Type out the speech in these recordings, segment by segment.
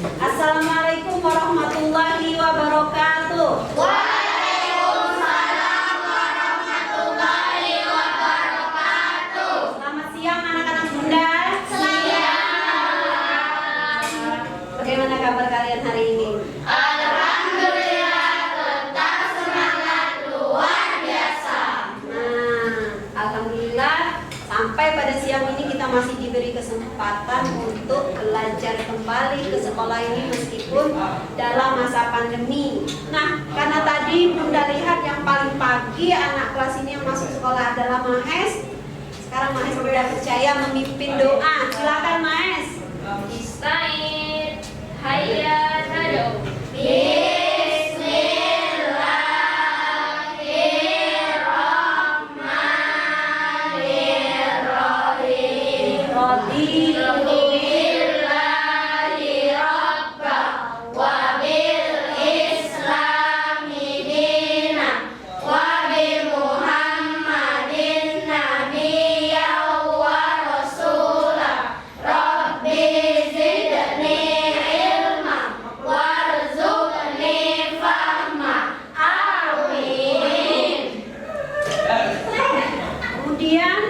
Assalamualaikum warahmatullahi wabarakatuh. Waalaikumsalam warahmatullahi wabarakatuh. Selamat siang anak-anak Bunda. Siang. Bagaimana kabar kalian hari ini? Alhamdulillah, tetap semangat luar biasa. Alhamdulillah sampai pada siang ini kita masih diberi kesempatan untuk belajar kembali ke sekolah ini meskipun dalam masa pandemi. Nah, karena tadi Bunda lihat yang paling pagi anak kelas ini yang masuk sekolah adalah Mahes. Sekarang Mahes sudah percaya memimpin doa. Silakan Mahes. Ista'id, hayya tad'u. Raditu Billahi rabba wa bil islami dina wa bi Muhammadin nabiyya wa rasula rabbi zidni ilma warzuqni fahma. Amin. Kemudian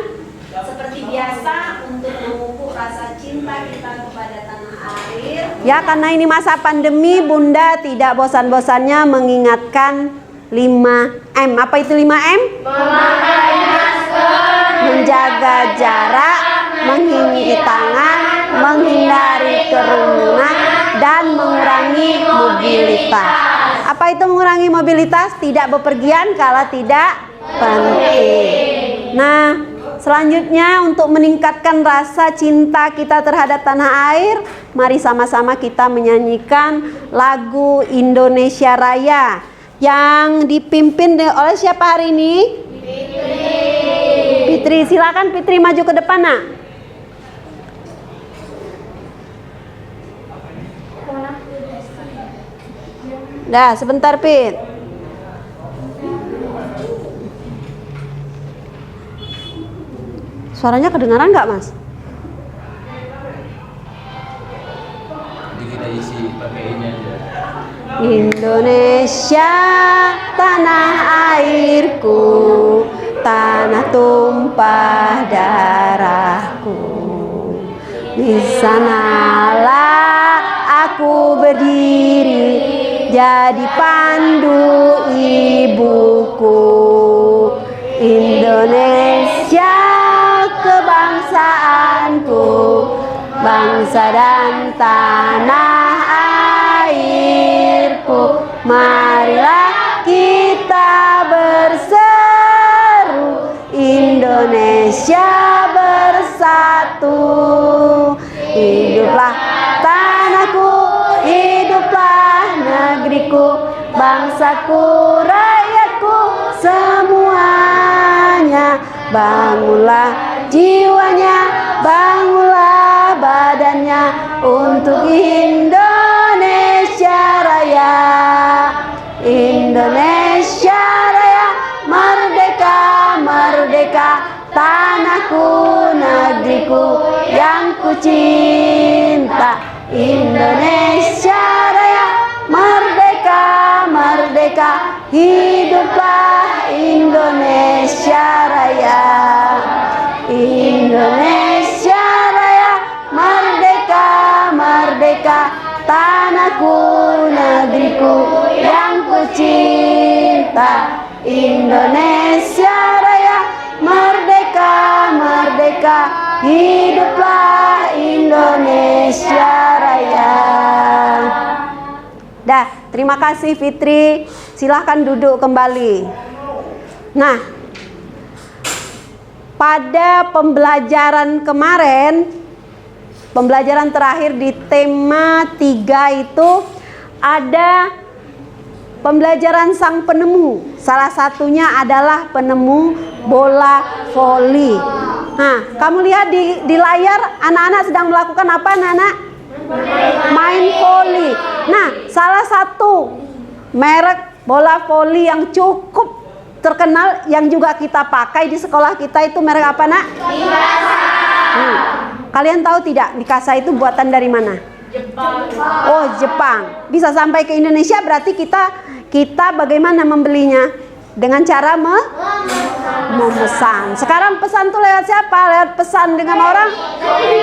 seperti biasa untuk memupuk rasa cinta kita kepada tanah air. Ya, karena ini masa pandemi, Bunda tidak bosan-bosannya mengingatkan 5M. Apa itu 5M? Memakai masker, Menjaga jarak, mencuci tangan, menghindari kerumunan, dan mengurangi mobilitas. Apa itu mengurangi mobilitas? Tidak bepergian kalau tidak penting. Nah, selanjutnya untuk meningkatkan rasa cinta kita terhadap tanah air, mari sama-sama kita menyanyikan lagu Indonesia Raya yang dipimpin oleh siapa hari ini? Fitri. Silakan Fitri maju ke depan, Nak. Dah, sebentar, Fit. Suaranya kedengaran nggak, Mas? Kita isi pakai ini aja. Indonesia, tanah airku, tanah tumpah darahku. Di sanalah aku berdiri, jadi pandu ibuku. Indonesia, kebangsaanku, bangsa dan tanah airku. Marilah kita berseru, Indonesia bersatu. Hiduplah tanahku, hiduplah negeriku, bangsaku, rakyatku semuanya. Bangunlah jiwanya, bangunlah badannya untuk Indonesia Raya. Indonesia Raya, merdeka, merdeka, tanahku, negeriku yang ku cinta. Indonesia Raya, merdeka, merdeka, hiduplah Indonesia Raya. Indonesia Raya, merdeka, merdeka, tanahku, negeriku yang ku cinta. Indonesia Raya, merdeka, merdeka, hiduplah Indonesia Raya. Dah, terima kasih Fitri. Silahkan duduk kembali. Nah, pada pembelajaran kemarin, pembelajaran terakhir di tema 3 itu ada pembelajaran sang penemu. Salah satunya adalah penemu bola voli. Nah, kamu lihat di layar anak-anak sedang melakukan apa, anak-anak? Main voli. Nah, salah satu merek bola voli yang cukup terkenal yang juga kita pakai di sekolah kita itu merek apa, Nak? Mikasa. Kalian tahu tidak Mikasa itu buatan dari mana? Oh, Jepang. Bisa sampai ke Indonesia, berarti kita bagaimana membelinya? Dengan cara memesan. Sekarang pesan tuh lewat siapa? Lewat pesan dengan orang?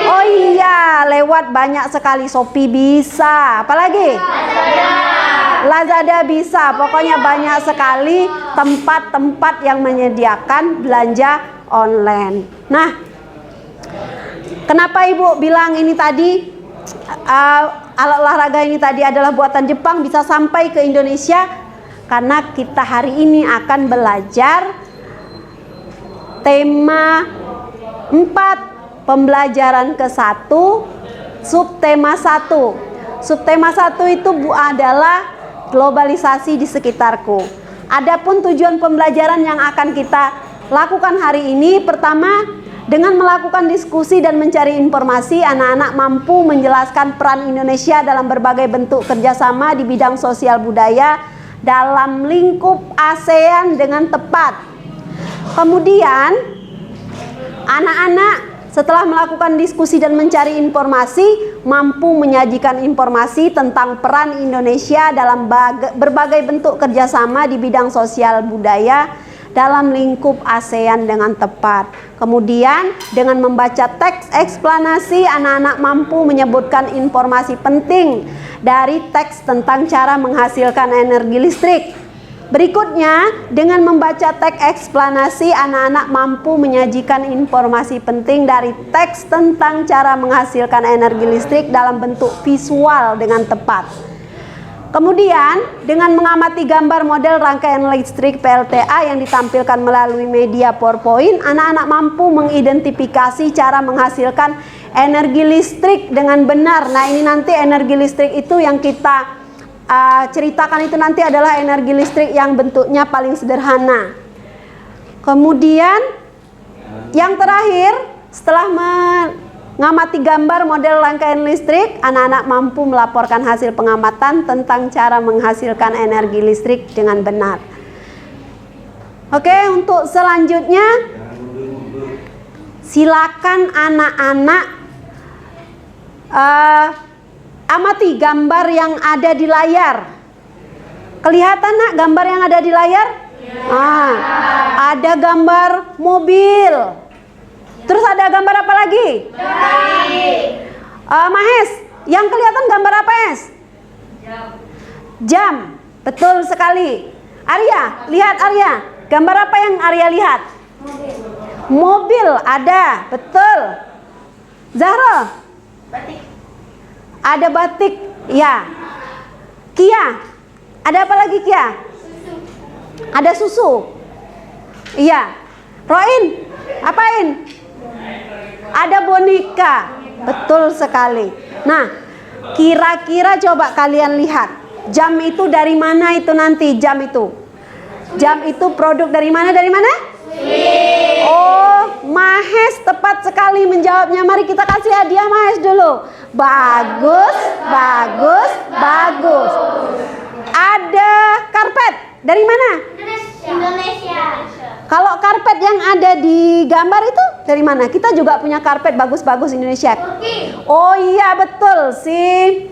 Oh iya, lewat banyak sekali. Shopee bisa. Apalagi? Lazada bisa. Pokoknya banyak sekali tempat-tempat yang menyediakan belanja online. Nah, kenapa Ibu bilang ini tadi alat olahraga ini tadi adalah buatan Jepang bisa sampai ke Indonesia? Karena kita hari ini akan belajar tema 4 pembelajaran ke-1 subtema 1. Subtema 1 itu adalah globalisasi di sekitarku. Adapun tujuan pembelajaran yang akan kita lakukan hari ini, pertama, dengan melakukan diskusi dan mencari informasi, anak-anak mampu menjelaskan peran Indonesia dalam berbagai bentuk kerjasama di bidang sosial budaya dalam lingkup ASEAN dengan tepat. Kemudian, anak-anak setelah melakukan diskusi dan mencari informasi, mampu menyajikan informasi tentang peran Indonesia dalam berbagai bentuk kerjasama di bidang sosial budaya dalam lingkup ASEAN dengan tepat. Kemudian, dengan membaca teks eksplanasi, anak-anak mampu menyebutkan informasi penting dari teks tentang cara menghasilkan energi listrik. Berikutnya, dengan membaca teks eksplanasi, anak-anak mampu menyajikan informasi penting dari teks tentang cara menghasilkan energi listrik dalam bentuk visual dengan tepat. Kemudian, dengan mengamati gambar model rangkaian listrik PLTA yang ditampilkan melalui media PowerPoint, anak-anak mampu mengidentifikasi cara menghasilkan energi listrik dengan benar. Nah, ini nanti energi listrik itu yang kita ceritakan itu nanti adalah energi listrik yang bentuknya paling sederhana. Kemudian, yang terakhir, setelah mengamati gambar model rangkaian listrik, anak-anak mampu melaporkan hasil pengamatan tentang cara menghasilkan energi listrik dengan benar. Oke, untuk selanjutnya, silakan anak-anak amati gambar yang ada di layar. Kelihatan nak gambar yang ada di layar? Ada gambar mobil. Terus ada gambar apa lagi? Mahes, yang kelihatan gambar apa, Es? Jam. Betul sekali. Arya, lihat Arya. Gambar apa yang Arya lihat? Mobil ada, betul. Zahra? Batik. Ada batik, ya. Kia, ada apa lagi Kia? Ada susu. Iya. Roin, apain? Ada boneka. Betul sekali. Nah, kira-kira coba kalian lihat. Jam itu dari mana itu nanti jam itu? Jam itu produk dari mana? Dari mana? Oh, Mahes tepat sekali menjawabnya. Mari kita kasih hadiah Mahes dulu. Bagus, bagus, bagus. Ada karpet. Dari mana? Indonesia. Kalau karpet yang ada di gambar itu dari mana? Kita juga punya karpet bagus-bagus Indonesia. Oh iya betul sih.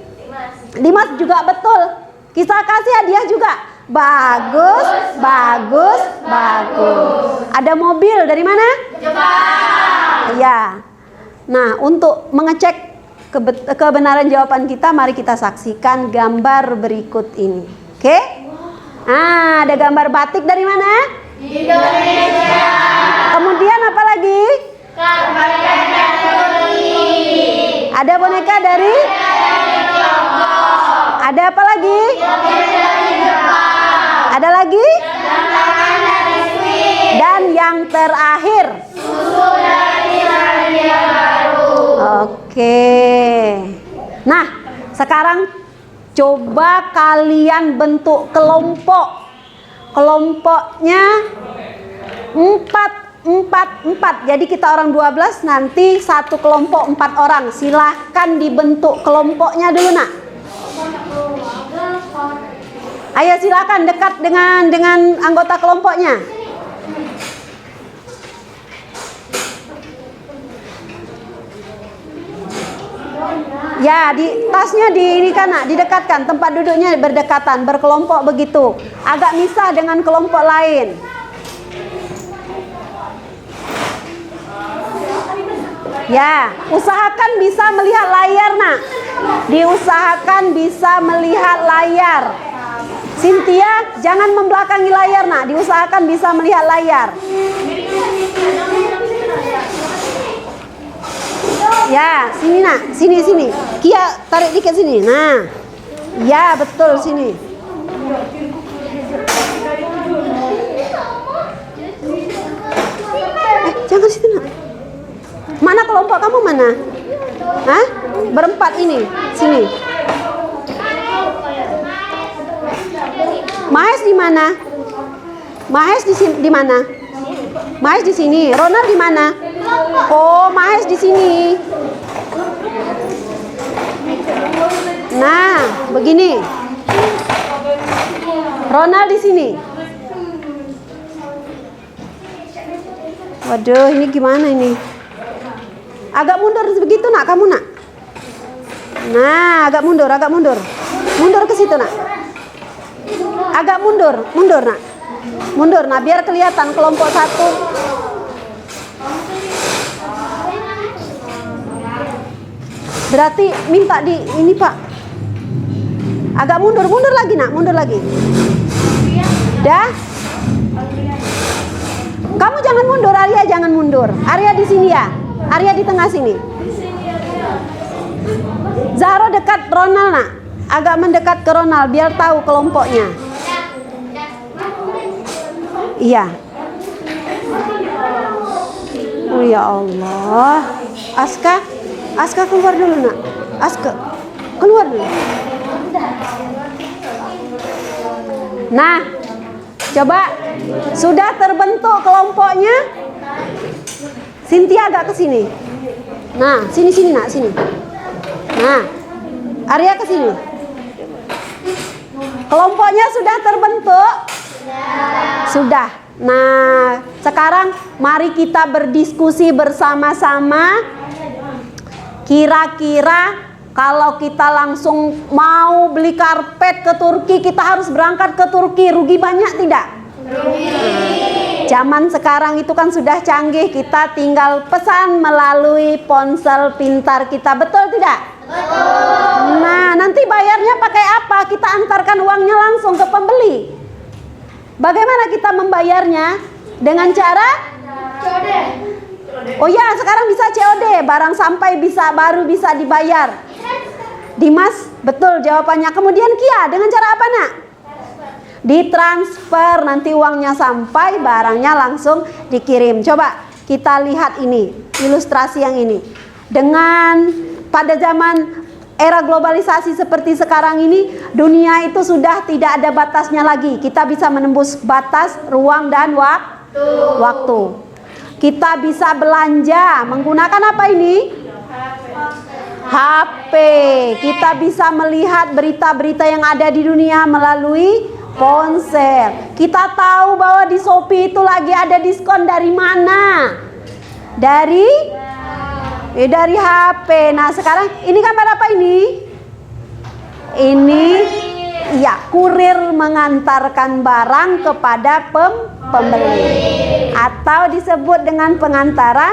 Dimas juga betul. Kita kasih hadiah juga. Bagus, bagus, bagus. Ada mobil dari mana? Jepang. Iya. Nah, untuk mengecek kebenaran jawaban kita, mari kita saksikan gambar berikut ini. Oke? Nah, ada gambar batik dari mana? Indonesia. Kemudian apa lagi? Ada boneka dari? Ada apa lagi? Ada lagi? Dan yang terakhir? Susu dari Selandia Baru. Oke. Nah, sekarang coba kalian bentuk kelompok. Kelompoknya 4. Jadi kita orang 12, nanti satu kelompok 4 orang. Silahkan dibentuk kelompoknya dulu nak. Ayo silakan dekat dengan anggota kelompoknya. Ya, di tasnya di ini kan, nak, didekatkan, tempat duduknya berdekatan, berkelompok begitu. Agak misah dengan kelompok lain. Ya, usahakan bisa melihat layar, nak. Diusahakan bisa melihat layar. Cynthia, jangan membelakangi layar, nak. Diusahakan bisa melihat layar. Ya, sini, nak. Sini. Kia, tarik dikit sini. Nah. Ya, betul, sini. Jangan situ, nak. Mana kelompok kamu mana? Hah? Berempat ini. Sini. Mahes di mana? Mahes di mana? Mahes di sini. Ronald di mana? Oh, Mahes di sini. Nah, begini. Ronald di sini. Waduh, ini gimana ini? Agak mundur begitu, nak, kamu, nak. Nah, agak mundur. Mundur ke situ, nak. Agak mundur, nak. Mundur, nah, biar kelihatan kelompok satu. Berarti minta di ini, Pak. Agak mundur lagi, nak, mundur lagi. Dah. Kamu jangan mundur, Arya jangan mundur. Arya di sini ya. Arya di tengah sini. Zahro dekat Ronald, nak. Agak mendekat ke Ronald biar tahu kelompoknya. Iya. Oh ya Allah. Aska keluar dulu, nak. Aska keluar dulu. Nah, coba sudah terbentuk kelompoknya. Cynthia agak ke sini. Nah, sini, nak, sini. Nah, Arya ke sini. Kelompoknya sudah terbentuk? Sudah. Nah, sekarang mari kita berdiskusi bersama-sama. Kira-kira kalau kita langsung mau beli karpet ke Turki, kita harus berangkat ke Turki. Rugi banyak tidak? Zaman sekarang itu kan sudah canggih, kita tinggal pesan melalui ponsel pintar kita, betul tidak? Betul. Nah, nanti bayarnya pakai apa? Kita antarkan uangnya langsung ke pembeli. Bagaimana kita membayarnya? Dengan cara? COD. Oh ya, sekarang bisa COD, barang sampai baru bisa dibayar. Dimas, betul jawabannya. Kemudian Kia, dengan cara apa, nak? Ditransfer, nanti uangnya sampai, barangnya langsung dikirim. Coba kita lihat ini, ilustrasi yang ini. Dengan pada zaman era globalisasi seperti sekarang ini, dunia itu sudah tidak ada batasnya lagi. Kita bisa menembus batas, ruang, dan waktu. Kita bisa belanja menggunakan apa ini? HP. Kita bisa melihat berita-berita yang ada di dunia melalui ponsel. Kita tahu bahwa di Shopee itu lagi ada diskon dari mana? Dari HP. Nah, sekarang ini gambar apa ini? Ini ya, kurir mengantarkan barang kepada pembeli. Atau disebut dengan pengantaran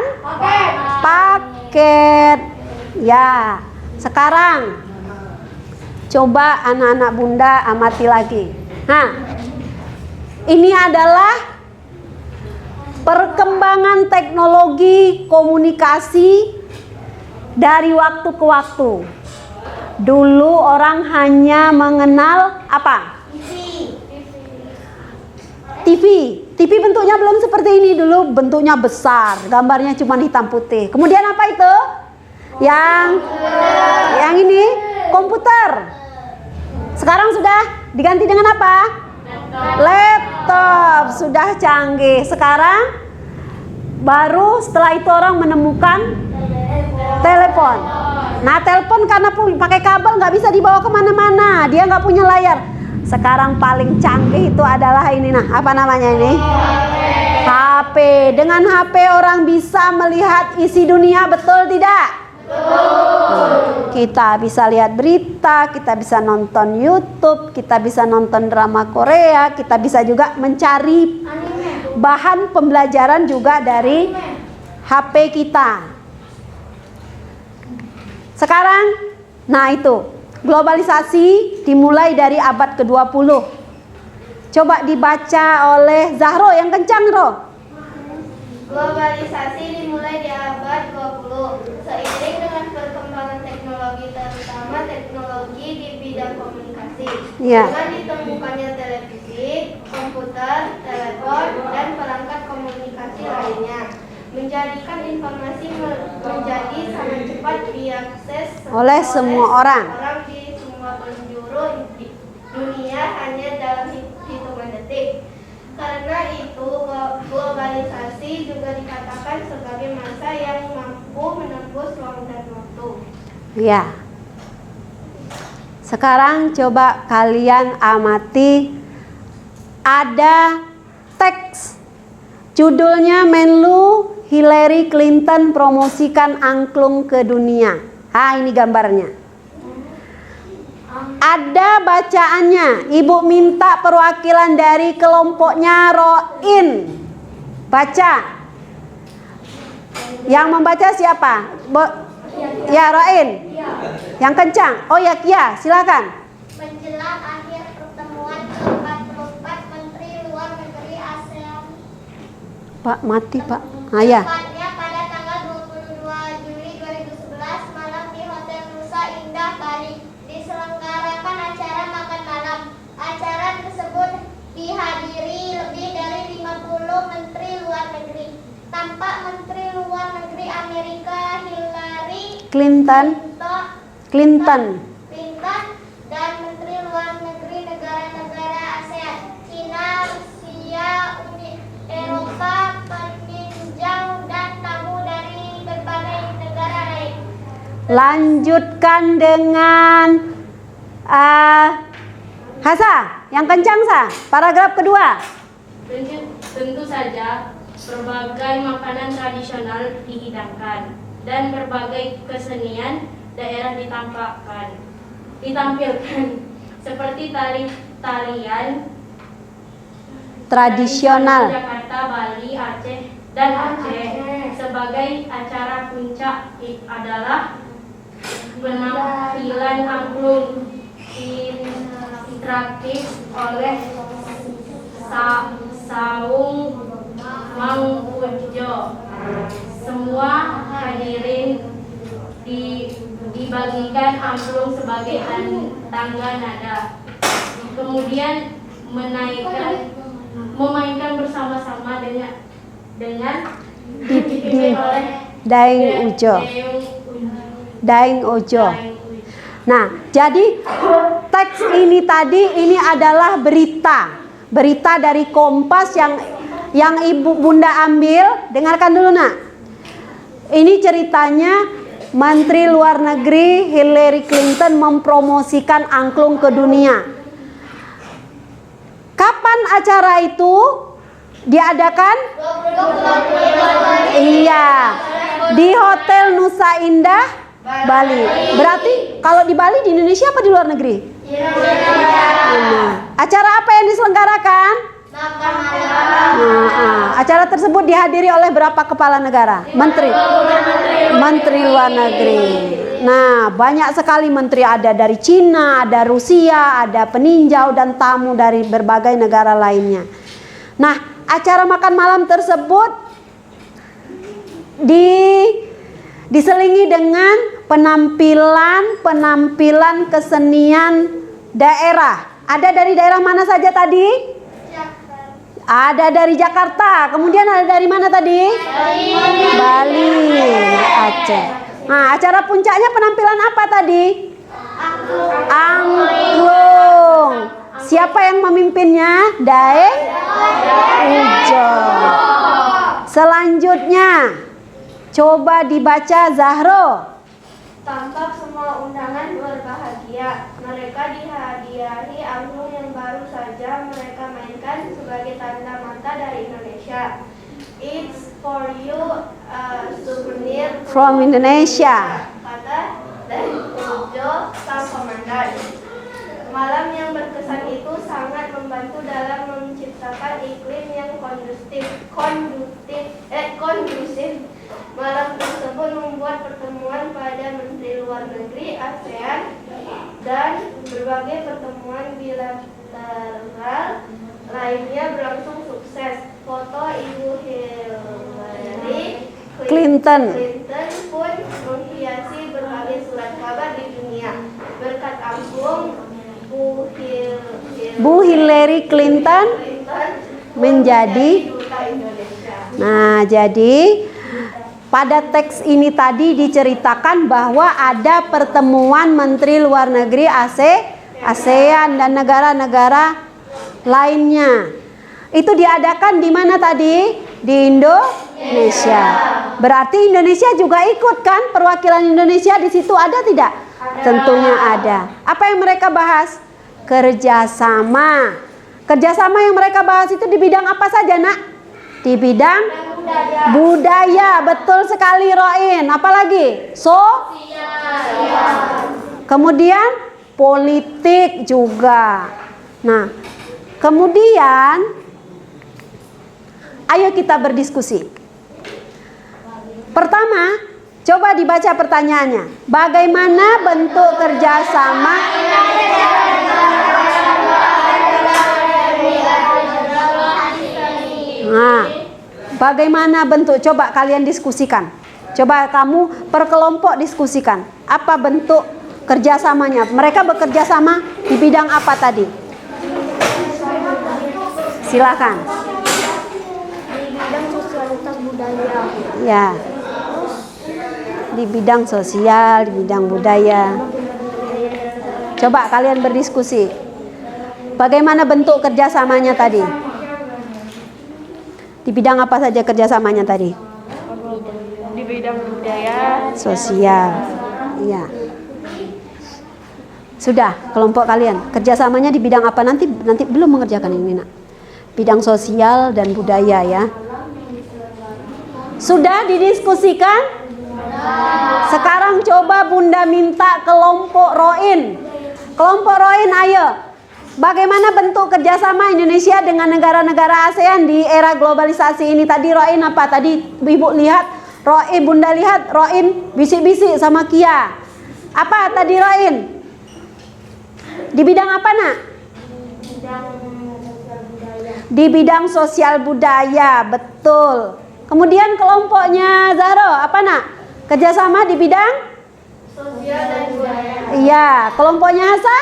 paket. Ya, sekarang coba anak-anak bunda amati lagi. Nah, ini adalah perkembangan teknologi komunikasi dari waktu ke waktu. Dulu orang hanya mengenal apa? TV bentuknya belum seperti ini dulu, bentuknya besar, gambarnya cuma hitam putih. Kemudian apa itu? Yang ini komputer. Sekarang sudah diganti dengan apa? Laptop. Sudah canggih. Sekarang baru setelah itu orang menemukan telepon. Nah, telepon karena pakai kabel nggak bisa dibawa kemana-mana, dia nggak punya layar. Sekarang paling canggih itu adalah ini, nah, apa namanya ini? HP. Dengan HP orang bisa melihat isi dunia, betul tidak? Kita bisa lihat berita, kita bisa nonton YouTube, kita bisa nonton drama Korea, kita bisa juga mencari bahan pembelajaran juga dari HP kita. Sekarang, nah itu, globalisasi dimulai dari abad ke-20. Coba dibaca oleh Zahro yang kencang, Ro. Globalisasi dimulai di abad 20 seiring dengan perkembangan teknologi, terutama teknologi di bidang komunikasi. Ya. Dengan ditemukannya televisi, komputer, telepon, dan perangkat komunikasi lainnya, menjadikan informasi menjadi sangat cepat diakses Oleh semua orang. di semua penjuru dunia hanya dalam hitungan detik. Karena itu, globalisasi juga dikatakan sebagai masa yang mampu menembus ruang dan waktu. Ya. Sekarang coba kalian amati, ada teks judulnya Menlu Hillary Clinton promosikan angklung ke dunia. Ini gambarnya. Ada bacaannya. Ibu minta perwakilan dari kelompoknya Roin baca. Yang membaca siapa? Ya, Roin. Yang kencang. Oh ya, Kia, silakan. Menjelang akhir pertemuan ke-44 Menteri Luar Negeri ASEAN. Pak, mati, Pak. Ya. Tepatnya pada tanggal 22 Juli 2011 malam di Hotel Nusa Indah, Bali, diselenggarakan acara makan malam. Acara tersebut dihadiri lebih dari 50 Menteri Luar Negeri. Tampak Menteri Luar Negeri Amerika Hillary Clinton dan Menteri Luar Negeri negara-negara ASEAN, Cina, Rusia, Uni Eropa, peninjau dan tamu dari berbagai negara lain. Lanjutkan dengan Hasa, yang kencang, Sa. Paragraf kedua. Tentu saja berbagai makanan tradisional dihidangkan dan berbagai kesenian daerah ditampilkan seperti tarian Tradisional. Jakarta, Bali, Aceh dan Aceh. Sebagai acara puncak adalah penampilan angklung interaktif oleh Saung Mangkujo. Semua hadirin dibagikan angklung sebagai tangga nada. Kemudian memainkan bersama-sama dengan dipimpin oleh Daeng Ojo. Nah, jadi teks ini tadi ini adalah berita dari Kompas yang Ibu Bunda ambil. Dengarkan dulu, Nak. Ini ceritanya Menteri Luar Negeri Hillary Clinton mempromosikan angklung ke dunia. Kapan acara itu diadakan? Iya, di Hotel Nusa Indah, Bali. Berarti kalau di Bali, di Indonesia apa di luar negeri? Acara apa yang diselenggarakan? Acara tersebut dihadiri oleh berapa kepala negara? Menteri luar negeri. Nah, banyak sekali menteri, ada dari Cina, ada Rusia, ada peninjau dan tamu dari berbagai negara lainnya. Nah, acara makan malam tersebut diselingi dengan penampilan kesenian daerah. Ada dari daerah mana saja tadi? Ada dari Jakarta. Kemudian ada dari mana tadi? Bali, Aceh. Nah, acara puncaknya penampilan apa tadi? Angklung. Siapa yang memimpinnya? Daeng Ojo. Selanjutnya, coba dibaca, Zahro. Tampak semua undangan berbahagia. Mereka dihadiahi angklung yang baru saja mereka mainkan sebagai tanda mata dari Indonesia. It's for you, souvenir From Indonesia. dan Ujo sang komandan. Malam yang berkesan itu sangat membantu dalam menciptakan iklim yang kondusif. Malam tersebut membuat pertemuan pada Menteri Luar Negeri ASEAN dan berbagai pertemuan bilateral lainnya berlangsung sukses. Foto Ibu Hillary Clinton pun menghiasi berbagai surat kabar di dunia. Berkat angklung, Bu Hillary Clinton menjadi duta Indonesia. Nah, jadi pada teks ini tadi diceritakan bahwa ada pertemuan Menteri Luar Negeri ASEAN dan negara-negara lainnya. Itu diadakan di mana tadi? Di Indonesia. Berarti Indonesia juga ikut kan? Perwakilan Indonesia di situ ada tidak? Tentunya ada. Apa yang mereka bahas? Kerjasama. Kerjasama yang mereka bahas itu di bidang apa saja, Nak? Di bidang budaya. Betul sekali, Roin. Apalagi? Kemudian politik juga. Nah, kemudian ayo kita berdiskusi. Pertama, coba dibaca pertanyaannya. Bagaimana bentuk kerjasama? Nah, bagaimana bentuk? Coba kalian diskusikan. Coba kamu per kelompok diskusikan. Apa bentuk kerjasamanya? Mereka bekerja sama di bidang apa tadi? Silakan. Di bidang sosialitas budaya. Ya. Di bidang sosial, di bidang budaya. Coba kalian berdiskusi. Bagaimana bentuk kerjasamanya tadi? Di bidang apa saja kerjasamanya tadi? Di bidang budaya, Sosial. Iya. Sudah, kelompok kalian. Kerjasamanya di bidang apa? Nanti belum mengerjakan ini, Nak. Bidang sosial dan budaya ya. Sudah didiskusikan? Sekarang coba Bunda minta kelompok Roin. Kelompok Roin, ayo. Bagaimana bentuk kerjasama Indonesia dengan negara-negara ASEAN di era globalisasi ini? Tadi Roin apa? Tadi Ibu lihat, Bunda lihat Roin bisik-bisik sama Kia. Apa tadi Roin? Di bidang apa, Nak? Di bidang sosial budaya, betul. Kemudian kelompoknya Zahro, apa, Nak? Kerjasama di bidang? sosial dan budaya. Iya, kelompoknya Hasa?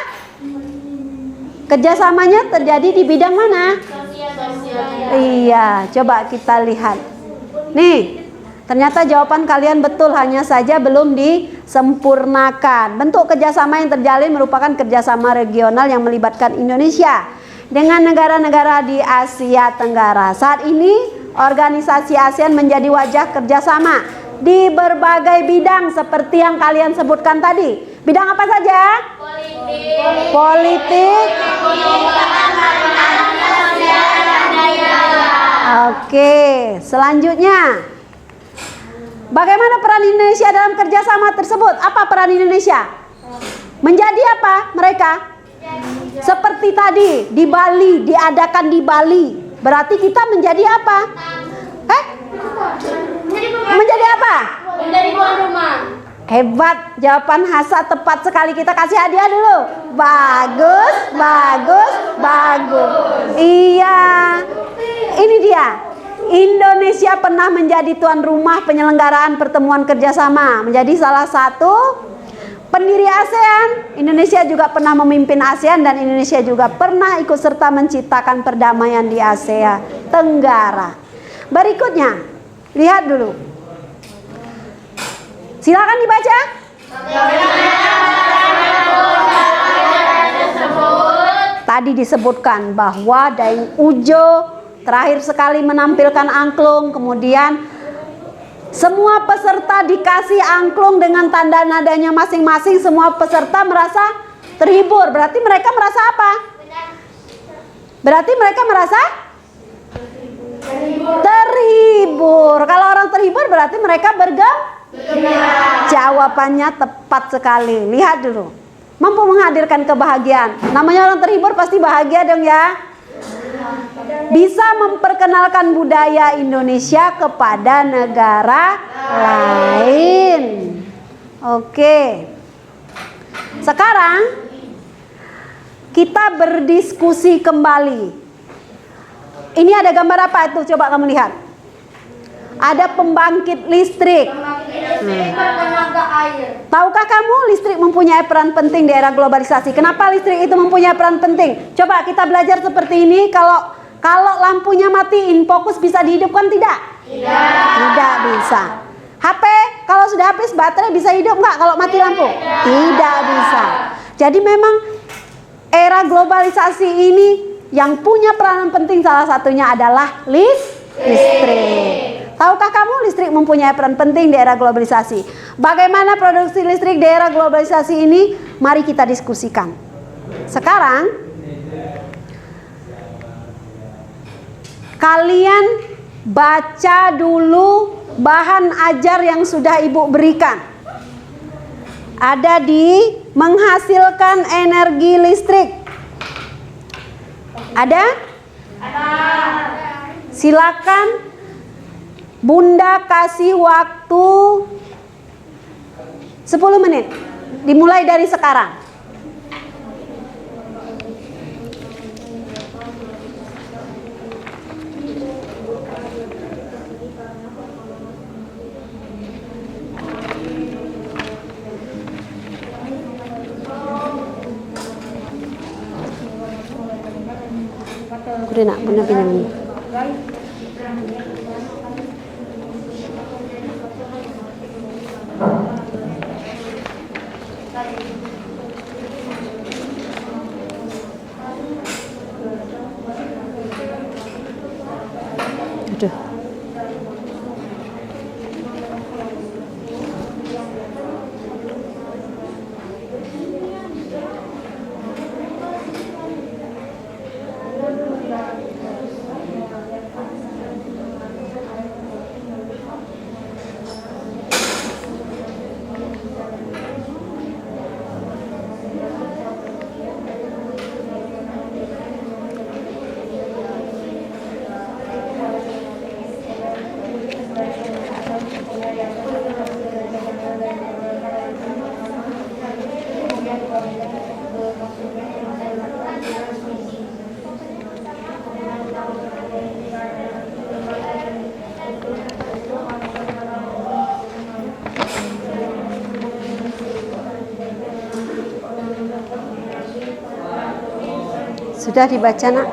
Kerjasamanya terjadi di bidang mana? Sosial. Iya, coba kita lihat. Nih, ternyata jawaban kalian betul, hanya saja belum disempurnakan. Bentuk kerjasama yang terjalin merupakan kerjasama regional yang melibatkan Indonesia dengan negara-negara di Asia Tenggara. Saat ini, organisasi ASEAN menjadi wajah kerjasama di berbagai bidang seperti yang kalian sebutkan tadi. Bidang apa saja? Politik. Oke, selanjutnya. Bagaimana peran Indonesia dalam kerjasama tersebut? Apa peran Indonesia? Menjadi apa mereka? Seperti tadi di Bali, diadakan di Bali. Berarti kita menjadi apa? Menjadi apa? Menjadi tuan rumah. Hebat, jawaban Hasa tepat sekali. Kita kasih hadiah dulu. Bagus, bagus, bagus. Iya, ini dia. Indonesia pernah menjadi tuan rumah penyelenggaraan pertemuan kerjasama, menjadi salah satu pendiri ASEAN. Indonesia juga pernah memimpin ASEAN dan Indonesia juga pernah ikut serta menciptakan perdamaian di Asia Tenggara. Berikutnya, lihat dulu. Silakan dibaca. Tadi disebutkan bahwa Daeng Ujo terakhir sekali menampilkan angklung, kemudian semua peserta dikasih angklung dengan tanda nadanya masing-masing. Semua peserta merasa terhibur. Berarti mereka merasa apa? Berarti mereka merasa terhibur. Kalau orang terhibur berarti mereka Jawabannya tepat sekali. Lihat dulu. Mampu menghadirkan kebahagiaan. Namanya orang terhibur pasti bahagia dong ya. Bisa memperkenalkan budaya Indonesia kepada negara lain. Oke. Sekarang kita berdiskusi kembali. Ini ada gambar apa itu? Coba kamu lihat. Ada pembangkit listrik. Bertenaga air. Tahukah kamu listrik mempunyai peran penting di era globalisasi? Kenapa listrik itu mempunyai peran penting? Coba kita belajar seperti ini. Kalau lampunya matiin, fokus bisa dihidupkan tidak? Tidak bisa. HP kalau sudah habis baterai bisa hidup nggak kalau mati lampu? Tidak bisa. Jadi memang era globalisasi ini yang punya peranan penting salah satunya adalah listrik. Tahukah kamu listrik mempunyai peran penting di era globalisasi? Bagaimana produksi listrik di era globalisasi ini? Mari kita diskusikan. Sekarang kalian baca dulu bahan ajar yang sudah Ibu berikan. Ada di menghasilkan energi listrik. Ada? Silakan Bunda kasih waktu 10 menit. Dimulai dari sekarang. Udah nak, Bunda pinjam ini. Aduh. Sudah dibaca, Nak?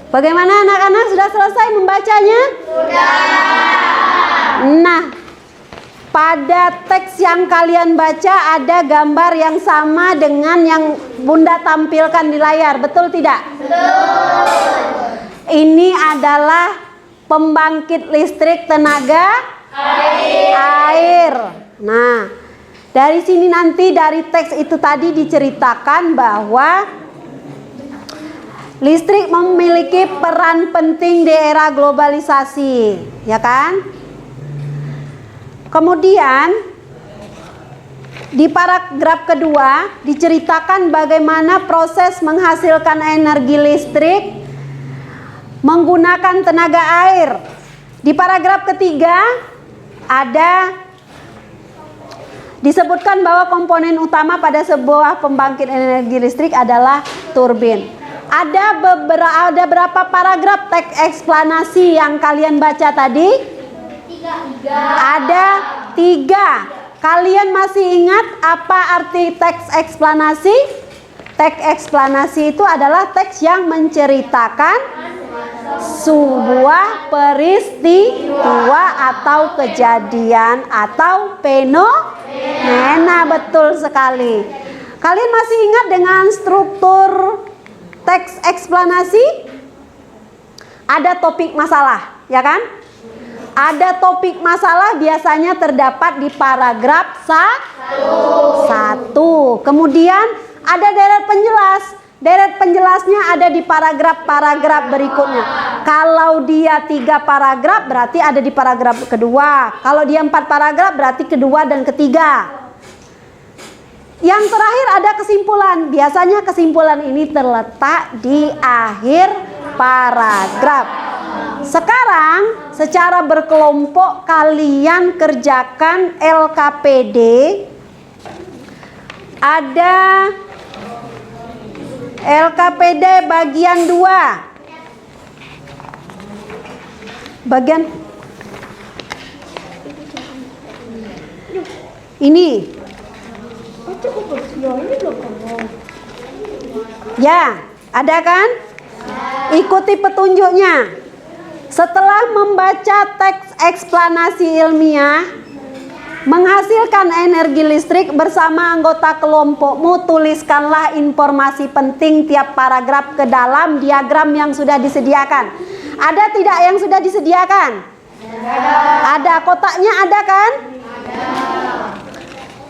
Bagaimana anak-anak, sudah selesai membacanya? Sudah. Nah, pada teks yang kalian baca ada gambar yang sama dengan yang Bunda tampilkan di layar, betul tidak? Betul. Ini adalah pembangkit listrik tenaga air. Nah, dari sini nanti dari teks itu tadi diceritakan bahwa listrik memiliki peran penting di era globalisasi, ya kan? Kemudian di paragraf kedua diceritakan bagaimana proses menghasilkan energi listrik menggunakan tenaga air. Di paragraf ketiga ada disebutkan bahwa komponen utama pada sebuah pembangkit energi listrik adalah turbin. Ada berapa paragraf teks eksplanasi yang kalian baca tadi? Ada 3. Kalian masih ingat apa arti teks eksplanasi? Teks eksplanasi itu adalah teks yang menceritakan sebuah peristiwa atau kejadian atau fenomena. Betul sekali. Kalian masih ingat dengan struktur teks eksplanasi? Ada topik masalah, ya kan? Ada topik masalah biasanya terdapat di paragraf 1. Kemudian ada deret penjelas. Deret penjelasnya ada di paragraf-paragraf berikutnya. Kalau dia 3 paragraf berarti ada di paragraf kedua. Kalau dia 4 paragraf berarti kedua dan ketiga. Yang terakhir ada kesimpulan. Biasanya kesimpulan ini terletak di akhir paragraf. Sekarang secara berkelompok kalian kerjakan LKPD. Ada LKPD bagian 2. Bagian ini. Ya, ada kan? Ikuti petunjuknya. Setelah membaca teks eksplanasi ilmiah, menghasilkan energi listrik bersama anggota kelompokmu, tuliskanlah informasi penting tiap paragraf ke dalam diagram yang sudah disediakan. Ada tidak yang sudah disediakan? Ada. Kotaknya ada kan?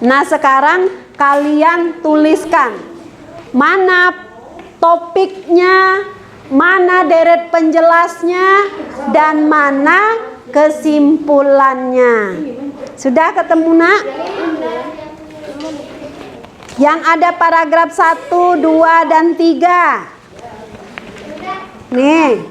Nah, sekarang kalian tuliskan mana topiknya, mana deret penjelasnya, dan mana kesimpulannya. Sudah ketemu, Nak? Yang ada paragraf 1, 2, dan 3. Nih.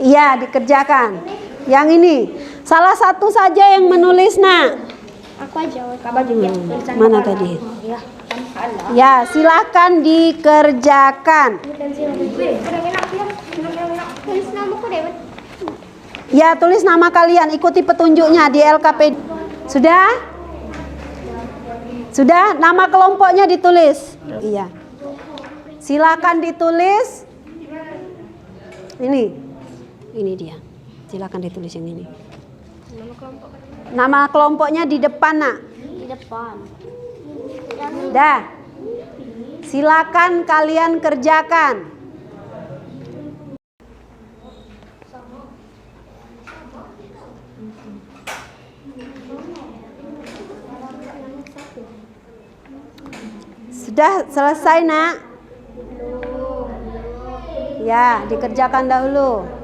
Iya, dikerjakan. Yang ini. Salah satu saja yang menulis, Nak. Aku aja. Mana tadi? Ya, silakan dikerjakan. Tulis namaku deh. Ya, tulis nama kalian, ikuti petunjuknya di LKP. Sudah? Sudah? Nama kelompoknya ditulis. Iya. Silakan ditulis. Ini dia. Silakan ditulis yang ini. Nama kelompoknya di depan, Nak. Di depan. Dah. Silakan kalian kerjakan. Sudah selesai, Nak? Ya, dikerjakan dahulu.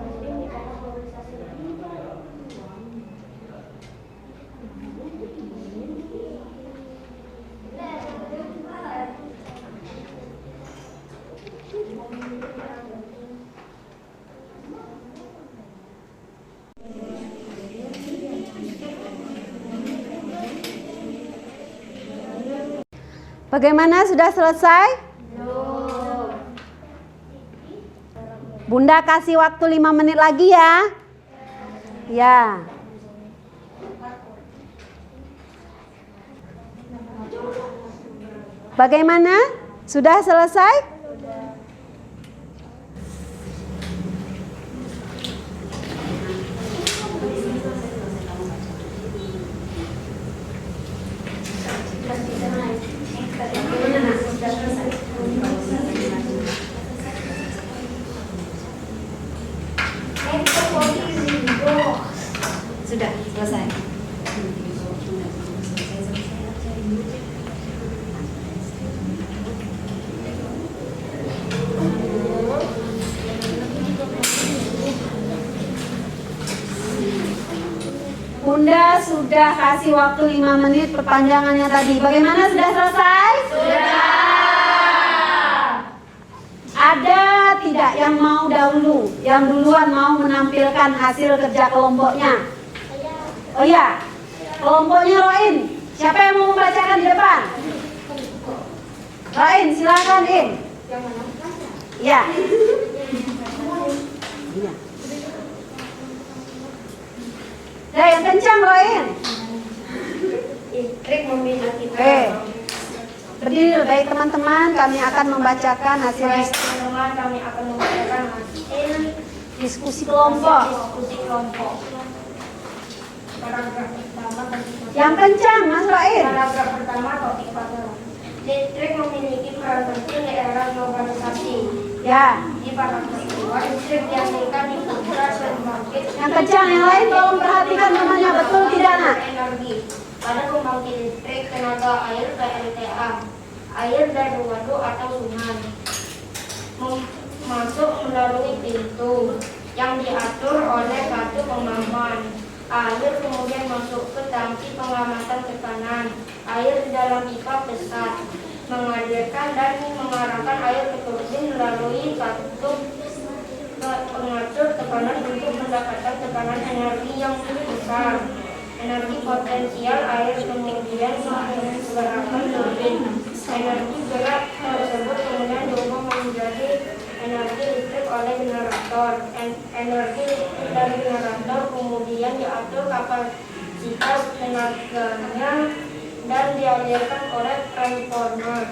Bagaimana, sudah selesai? Bunda kasih waktu 5 menit lagi ya. Ya. Bagaimana? Sudah selesai? Sudah selesai. Bunda sudah kasih waktu 5 menit perpanjangannya tadi. Bagaimana, sudah selesai? Sudah. Ada tidak yang mau dahulu? Yang duluan mau menampilkan hasil kerja kelompoknya? Oh iya, kelompoknya Roin. Siapa yang mau membacakan di depan? Roin, silakan, In. Iya. Iya. Nah, yang kencang, Roin. Trik membina kita. Oke. Berdiri, baik teman-teman, kami akan membacakan hasil Teman-teman, kami akan membacakan hasil diskusi kelompok. diskusi kelompok. Paragraf pertama topik Yang kencang, Mas Roin. Paragraf pertama topik pasaran. Listrik memiliki peran penting di era globalisasi. Ya. Di paragraf kedua, listrik dihasilkan di putra pembangkit. Yang kencang, yang lain tolong perhatikan namanya, betul tidak, Nak? Energi pada pembangkit listrik tenaga air PLTA. air dari waduk atau sungai. Masuk melalui pintu yang diatur oleh satu pengaman. Air kemudian masuk ke tangki pengamatan tekanan. Air di dalam pipa besar mengalirkan dan mengarahkan air ke turbin melalui satu pengatur tekanan untuk mendapatkan tekanan energi yang besar. Energi potensial air kemudian menggerakkan turbin. Energi gerak tersebut kemudian diubah menjadi energi listrik oleh generator. Energi listrik dari generator kemudian diatur kapasitas tenaganya dan dialirkan oleh transformer.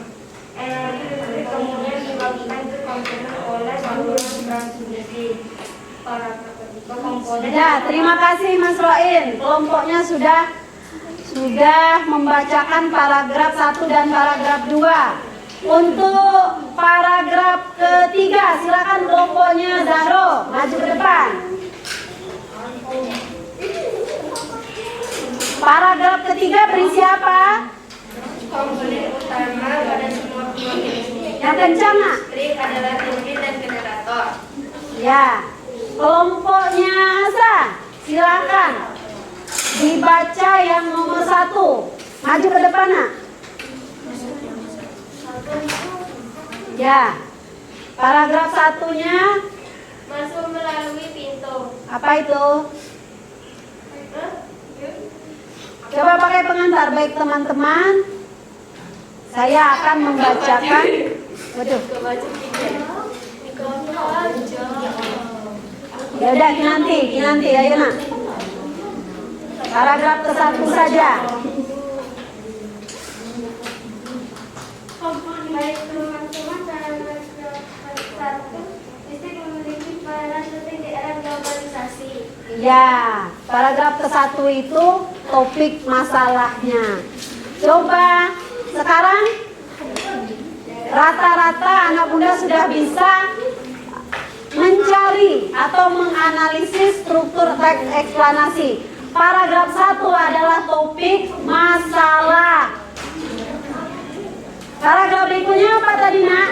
Energi listrik kemudian dibagikan ke komponen oleh saluran transmisi. Ya, terima kasih Mas Roin. Kelompoknya sudah membacakan paragraf 1 dan paragraf 2. Untuk paragraf ketiga, silakan kelompoknya Zahro maju ke depan. Paragraf ketiga berisi apa? Komponen utama pada semua pembangkit listrik Yang kencang, Nak. adalah turbin dan generator. Ya, kelompoknya Asa, silakan dibaca yang nomor 1. Maju ke depan, Nak. Ya, paragraf 1-nya Masuk melalui pintu. apa itu? Coba pakai pengantar, baik teman-teman. Saya akan membacakan. Waduh. Ya udah, Kinanti, ayo Nak. Paragraf ke-1 saja. Baik teman-teman, paragraf 1, listrik memiliki peran penting di era globalisasi. Ya, paragraf ke-1 itu topik masalahnya. Coba sekarang rata-rata anak bunda sudah bisa mencari atau menganalisis struktur teks eksplanasi. Paragraf 1 adalah topik masalah. Paragraf berikutnya apa tadi, Nak?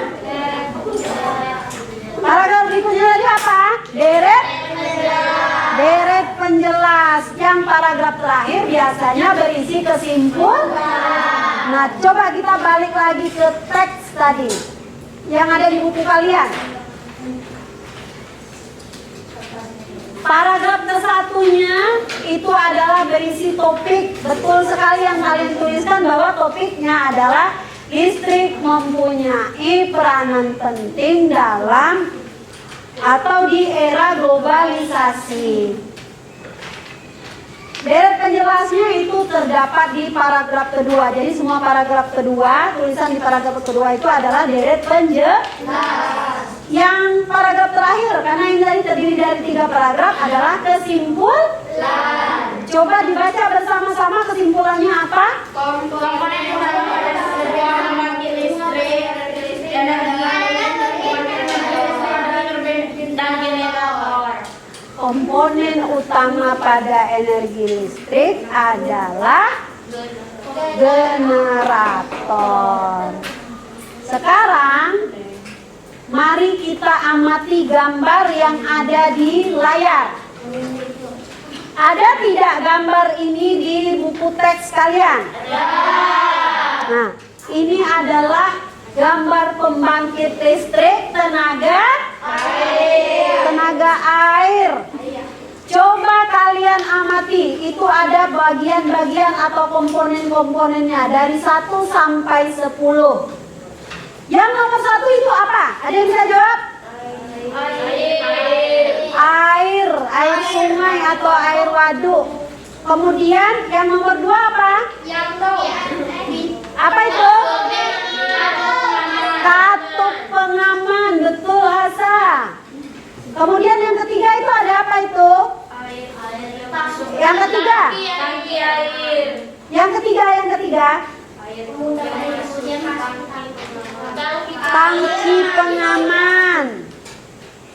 Paragraf berikutnya tadi apa? Deret penjelas. Yang paragraf terakhir biasanya berisi kesimpulan. Nah, coba kita balik lagi ke teks tadi yang ada di buku kalian. Paragraf ke-1-nya itu adalah berisi topik. Betul sekali yang kalian tuliskan bahwa topiknya adalah listrik mempunyai peranan penting dalam atau di era globalisasi. Deret penjelasnya itu terdapat di paragraf kedua. Jadi semua paragraf kedua, tulisan di paragraf kedua itu adalah deret penjelas. Yang paragraf terakhir, karena ini tadi terdiri dari 3 paragraf, adalah kesimpulan. Coba dibaca bersama-sama kesimpulannya apa? Komponen utama pada sebuah pembangkit listrik, energi dan generator. Komponen utama pada energi listrik adalah generator. Sekarang mari kita amati gambar yang ada di layar. Ada tidak gambar ini di buku teks kalian? Nah, ini adalah gambar pembangkit listrik tenaga air. Coba kalian amati, itu ada bagian-bagian atau komponen-komponennya dari 1 sampai 10. Yang nomor 1 itu apa? Ada yang bisa jawab? Air sungai atau air waduk. Kemudian yang nomor 2 apa? Apa itu? Katup pengaman, betul Hasa. Kemudian yang ketiga itu ada apa itu? Yang ketiga? Yang ketiga? Tangki pengaman.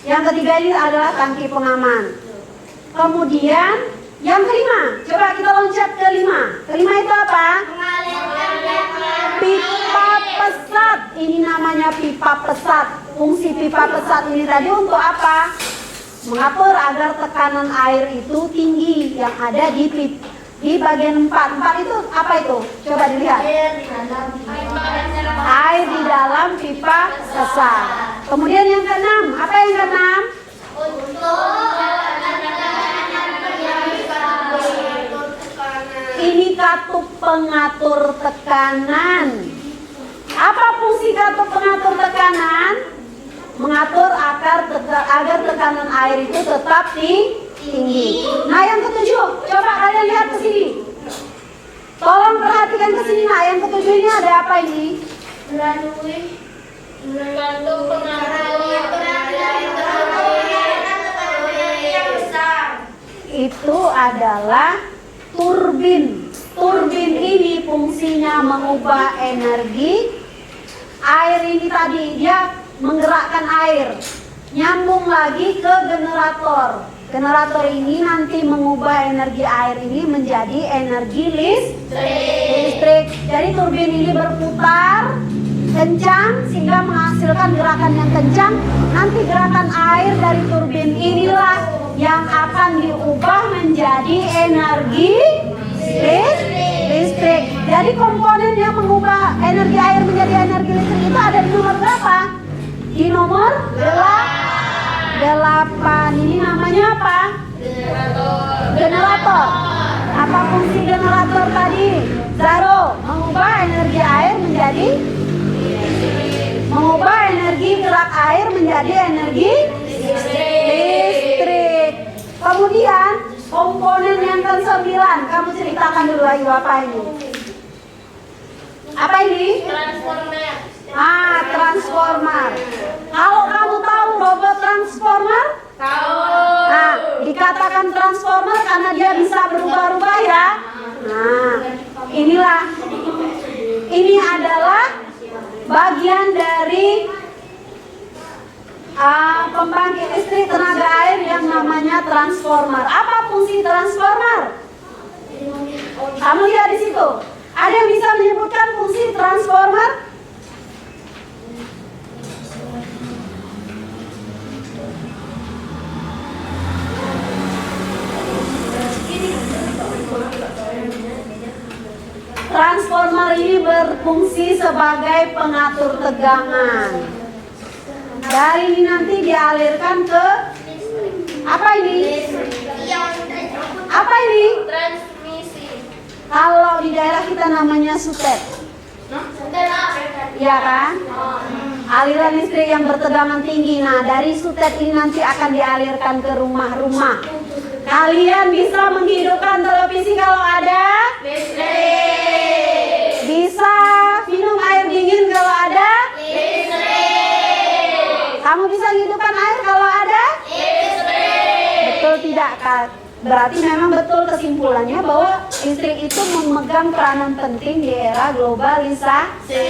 Yang ketiga ini adalah tangki pengaman. Kemudian yang kelima, coba kita loncat ke 5. Kelima itu apa? Pipa pesat. Ini namanya pipa pesat. Fungsi pipa pesat ini tadi untuk apa? Mengatur agar tekanan air itu tinggi yang ada di bagian 4 itu apa itu? Coba dilihat. Air di dalam pipa pesat. Kemudian yang keenam, apa yang keenam? Ini katup pengatur tekanan. Apa fungsi katup pengatur tekanan? Mengatur agar tekanan air itu tetap tinggi. Nah, yang ketujuh, coba kalian lihat ke sini. Tolong perhatikan ke sini. Nah, yang ketujuh ini ada apa ini? Katup pengatur yang besar. Itu adalah turbin. Turbin ini fungsinya mengubah energi air ini tadi, dia menggerakkan air, nyambung lagi ke generator. Generator ini nanti mengubah energi air ini menjadi energi listrik. Jadi turbin ini berputar kencang sehingga menghasilkan gerakan yang kencang. Nanti gerakan air dari turbin inilah yang akan diubah menjadi energi listrik. Jadi komponen yang mengubah energi air menjadi energi listrik itu ada di nomor berapa? Di nomor 8. Ini namanya apa? Generator. Apa fungsi generator tadi? Zaro, mengubah energi gerak air menjadi energi listrik. Kemudian komponen yang ke-9, kamu ceritakan dulu Ayu, apa ini? Apa ini? Transformer. Transformer. Kalau kamu tahu robot transformer? Tahu. Nah, dikatakan transformer karena dia bisa berubah-ubah ya. Nah, ini adalah bagian dari pembangkit listrik tenaga air yang namanya transformer. Apa fungsi transformer? Kamu lihat di situ. Ada yang bisa menyebutkan fungsi transformer? Transformer ini berfungsi sebagai pengatur tegangan. Dari ini nanti dialirkan ke apa ini? Apa ini? Transmisi. Kalau di daerah kita namanya sutet. Iya kan? Aliran listrik yang bertegangan tinggi. Nah, dari sutet ini nanti akan dialirkan ke rumah-rumah. Kalian bisa menghidupkan televisi kalau ada Listrik. Bisa minum air dingin kalau ada Listrik. Kamu bisa menghidupkan air kalau ada Listrik. Betul tidak, Kak? Berarti memang betul kesimpulannya bahwa listrik itu memegang peranan penting di era globalisasi.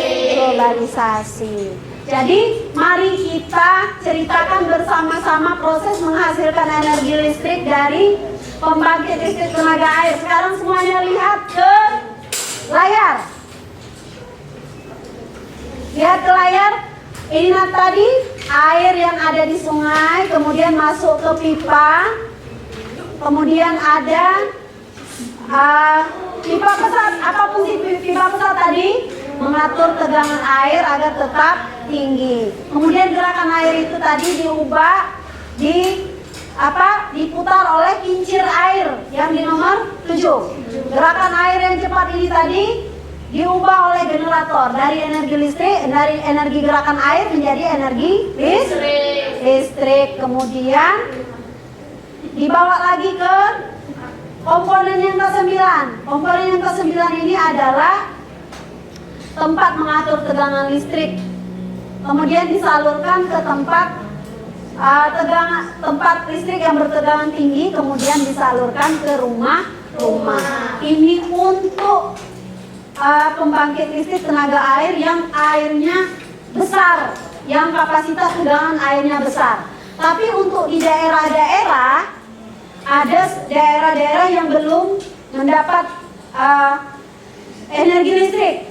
Jadi mari kita ceritakan bersama-sama proses menghasilkan energi listrik dari pembangkit listrik tenaga air. Sekarang semuanya lihat ke layar. Lihat ke layar. Ini tadi air yang ada di sungai, kemudian masuk ke pipa. Kemudian ada pipa pesat. Apa fungsi pipa pesat tadi? Mengatur tegangan air agar tetap tinggi. Kemudian gerakan air itu tadi diputar oleh kincir air yang di nomor 7. Gerakan air yang cepat ini tadi diubah oleh generator dari energi gerakan air menjadi energi listrik. Kemudian dibawa lagi ke komponen yang ke-9. Komponen yang ke-9 ini adalah tempat mengatur tegangan listrik. Kemudian disalurkan ke tempat listrik yang bertegangan tinggi, kemudian disalurkan ke rumah-rumah. Ini untuk pembangkit listrik tenaga air yang airnya besar, yang kapasitas tegangan airnya besar. Tapi untuk di daerah-daerah, ada daerah-daerah yang belum mendapat energi listrik.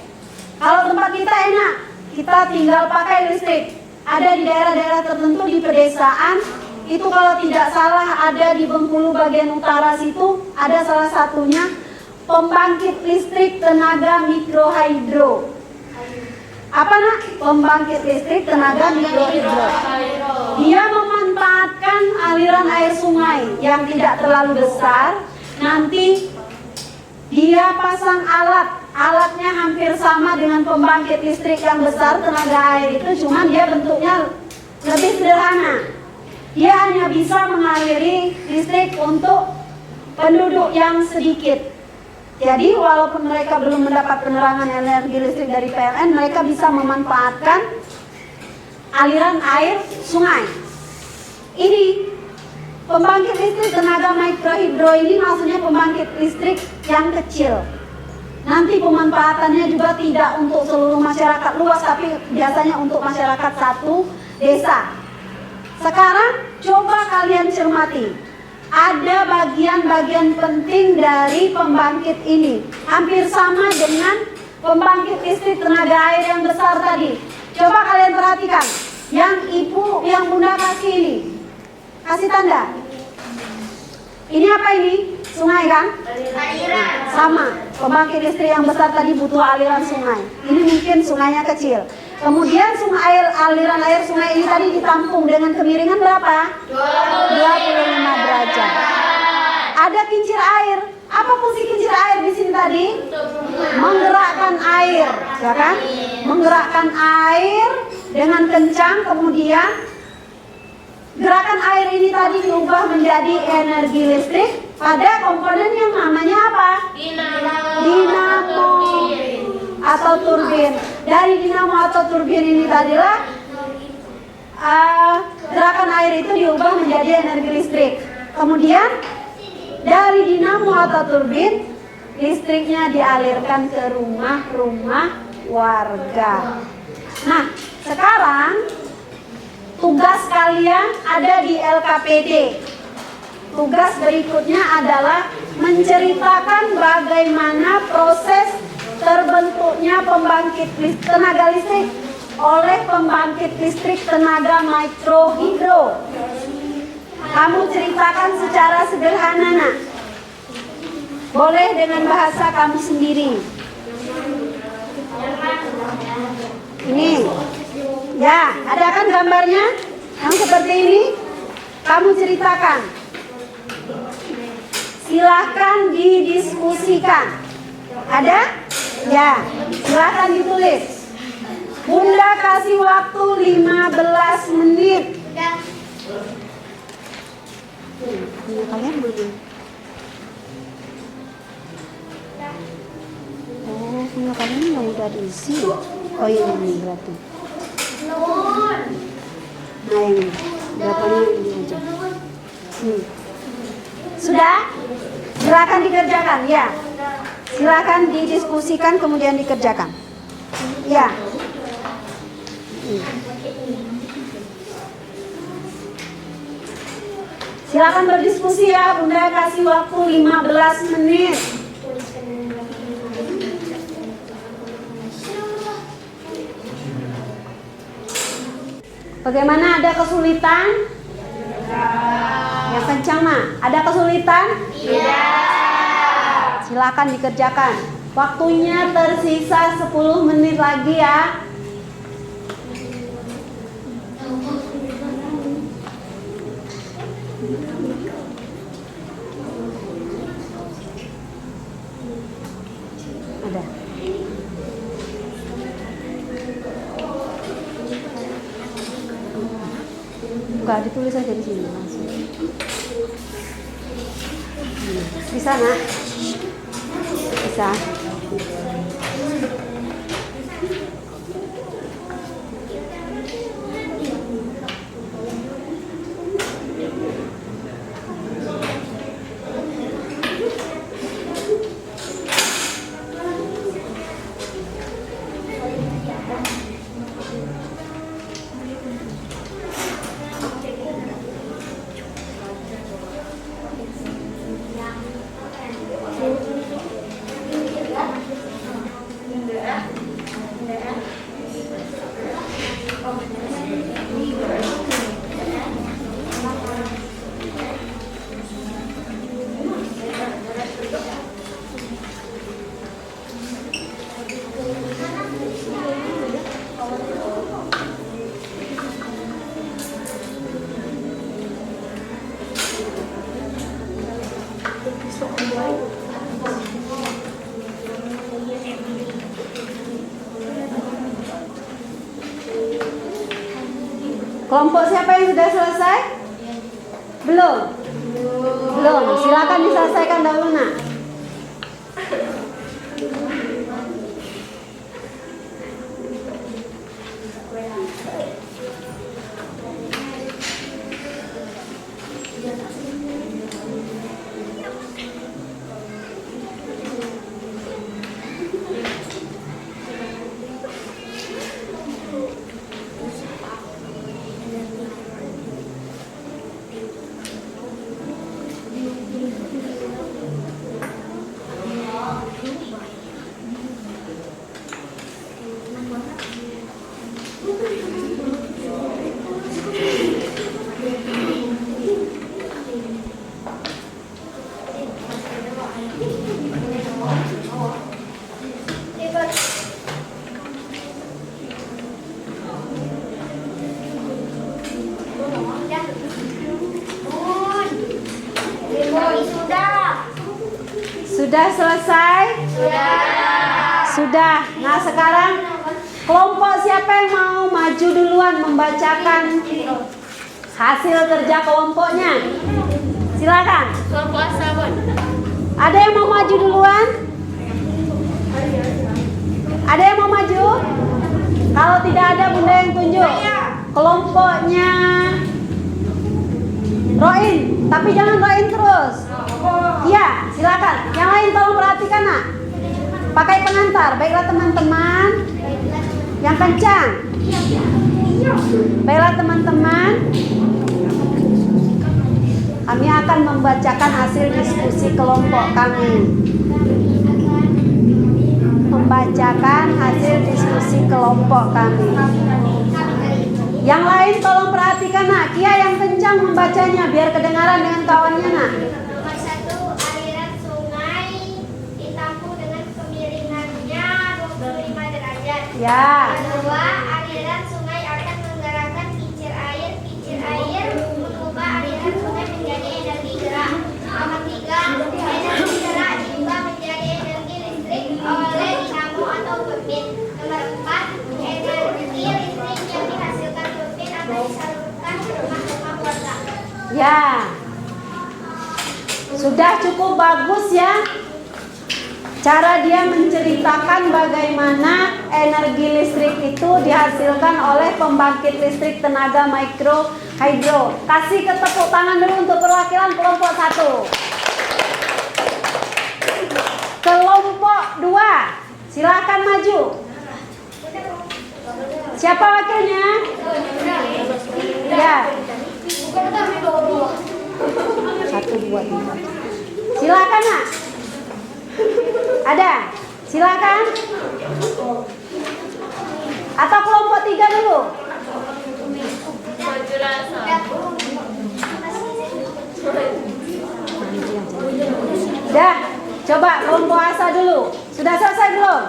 Kalau tempat kita enak, kita tinggal pakai listrik. Ada di daerah-daerah tertentu di pedesaan, itu kalau tidak salah ada di Bengkulu bagian utara situ, ada salah satunya pembangkit listrik tenaga mikrohidro. Apa nak? Pembangkit listrik tenaga mikrohidro. Dia memanfaatkan aliran air sungai yang tidak terlalu besar. Nanti dia pasang alatnya hampir sama dengan pembangkit listrik yang besar tenaga air itu, cuman dia bentuknya lebih sederhana. Dia hanya bisa mengaliri listrik untuk penduduk yang sedikit. Jadi walaupun mereka belum mendapat penerangan energi listrik dari PLN, mereka bisa memanfaatkan aliran air sungai. Ini pembangkit listrik tenaga mikrohidro ini maksudnya pembangkit listrik yang kecil. Nanti pemanfaatannya juga tidak untuk seluruh masyarakat luas, tapi biasanya untuk masyarakat satu desa. Sekarang coba kalian cermati. Ada bagian-bagian penting dari pembangkit ini. Hampir sama dengan pembangkit listrik tenaga air yang besar tadi. Coba kalian perhatikan. Yang ibu, yang bunda kasih ini. Kasih tanda. Ini apa ini? Sungai kan? Aliran. Sama. Pembangkit listrik yang besar tadi butuh aliran sungai. Ini mungkin sungainya kecil. Kemudian aliran air sungai ini tadi ditampung dengan kemiringan berapa? 25 derajat. Ada kincir air. Apa fungsi kincir air di sini tadi? Menggerakkan air, ya kan? Menggerakkan air dengan kencang, kemudian gerakan air ini tadi diubah menjadi energi listrik pada komponen yang namanya apa? Dinamo atau turbin. Dari dinamo atau turbin ini tadilah gerakan air itu diubah menjadi energi listrik. Kemudian dari dinamo atau turbin, listriknya dialirkan ke rumah-rumah warga. Nah, sekarang tugas kalian ada di LKPD. Tugas berikutnya adalah menceritakan bagaimana proses terbentuknya pembangkit tenaga listrik oleh pembangkit listrik tenaga mikrohidro. Kamu ceritakan secara sederhana, nak. Boleh dengan bahasa kamu sendiri. Ini, ya, ada kan gambarnya yang seperti ini? Kamu ceritakan. Silahkan didiskusikan. Ada? Ya, silahkan ditulis. Bunda kasih waktu 15 menit. Kalian belum? Oh, punya kalian yang udah diisi. Oh ini berarti. Nah ini, berapanya ini aja. Sudah? Silakan dikerjakan, ya. Silakan didiskusikan kemudian dikerjakan. Ya. Silakan berdiskusi ya, Bunda kasih waktu 15 menit. Bagaimana, ada kesulitan? Yang kencang mah, ada kesulitan? Iya. Silakan dikerjakan. Waktunya tersisa 10 menit lagi ya. Ada. Enggak, ditulis aja di sini langsung. Bisa, nak? Bisa. Kelompok siapa yang sudah selesai? Belum? Belum. Silakan diselesaikan dahulu, Nak. Sudah selesai? Sudah. Nah, sekarang kelompok siapa yang mau maju duluan membacakan hasil kerja kelompoknya? Silakan. Kelompok Asabon. Ada yang mau maju duluan? Ada yang mau maju? Kalau tidak ada, Bunda yang tunjuk. Kelompoknya Roin, tapi jangan Roin terus. Iya, silakan. Yang lain tolong perhatikan, Nak. Pakai pengantar. Baiklah teman-teman. Yang kencang. Baiklah teman-teman. Kami akan membacakan hasil diskusi kelompok kami. Membacakan hasil diskusi kelompok kami. Yang lain tolong perhatikan, Nak. Kia yang kencang membacanya biar kedengaran dengan kawannya, Nak. Nomor 1, aliran sungai ditampung dengan kemiringannya 25 derajat. Ya. Kedua, aliran sungai akan menggerakkan kincir air. Kincir air mengubah aliran sungai menjadi energi gerak. Nomor 3, energi gerak diubah menjadi energi listrik oleh dinamo atau turbin. Nomor 4, energi listrik yang dihasilkan turbin akan disalurkan ke rumah-rumah warga. Ya. Sudah cukup bagus ya. Cara dia menceritakan bagaimana energi listrik itu dihasilkan oleh pembangkit listrik tenaga mikro hidro. Kasih tepuk tangan dulu untuk perwakilan kelompok 1. Kelompok 2, silakan maju. Siapa wakilnya? Ya. 1, 2, 3. Silakan, Nak. Ada? Silakan. Atau kelompok 3 dulu? Dah, coba kelompok Asa dulu. Sudah selesai belum?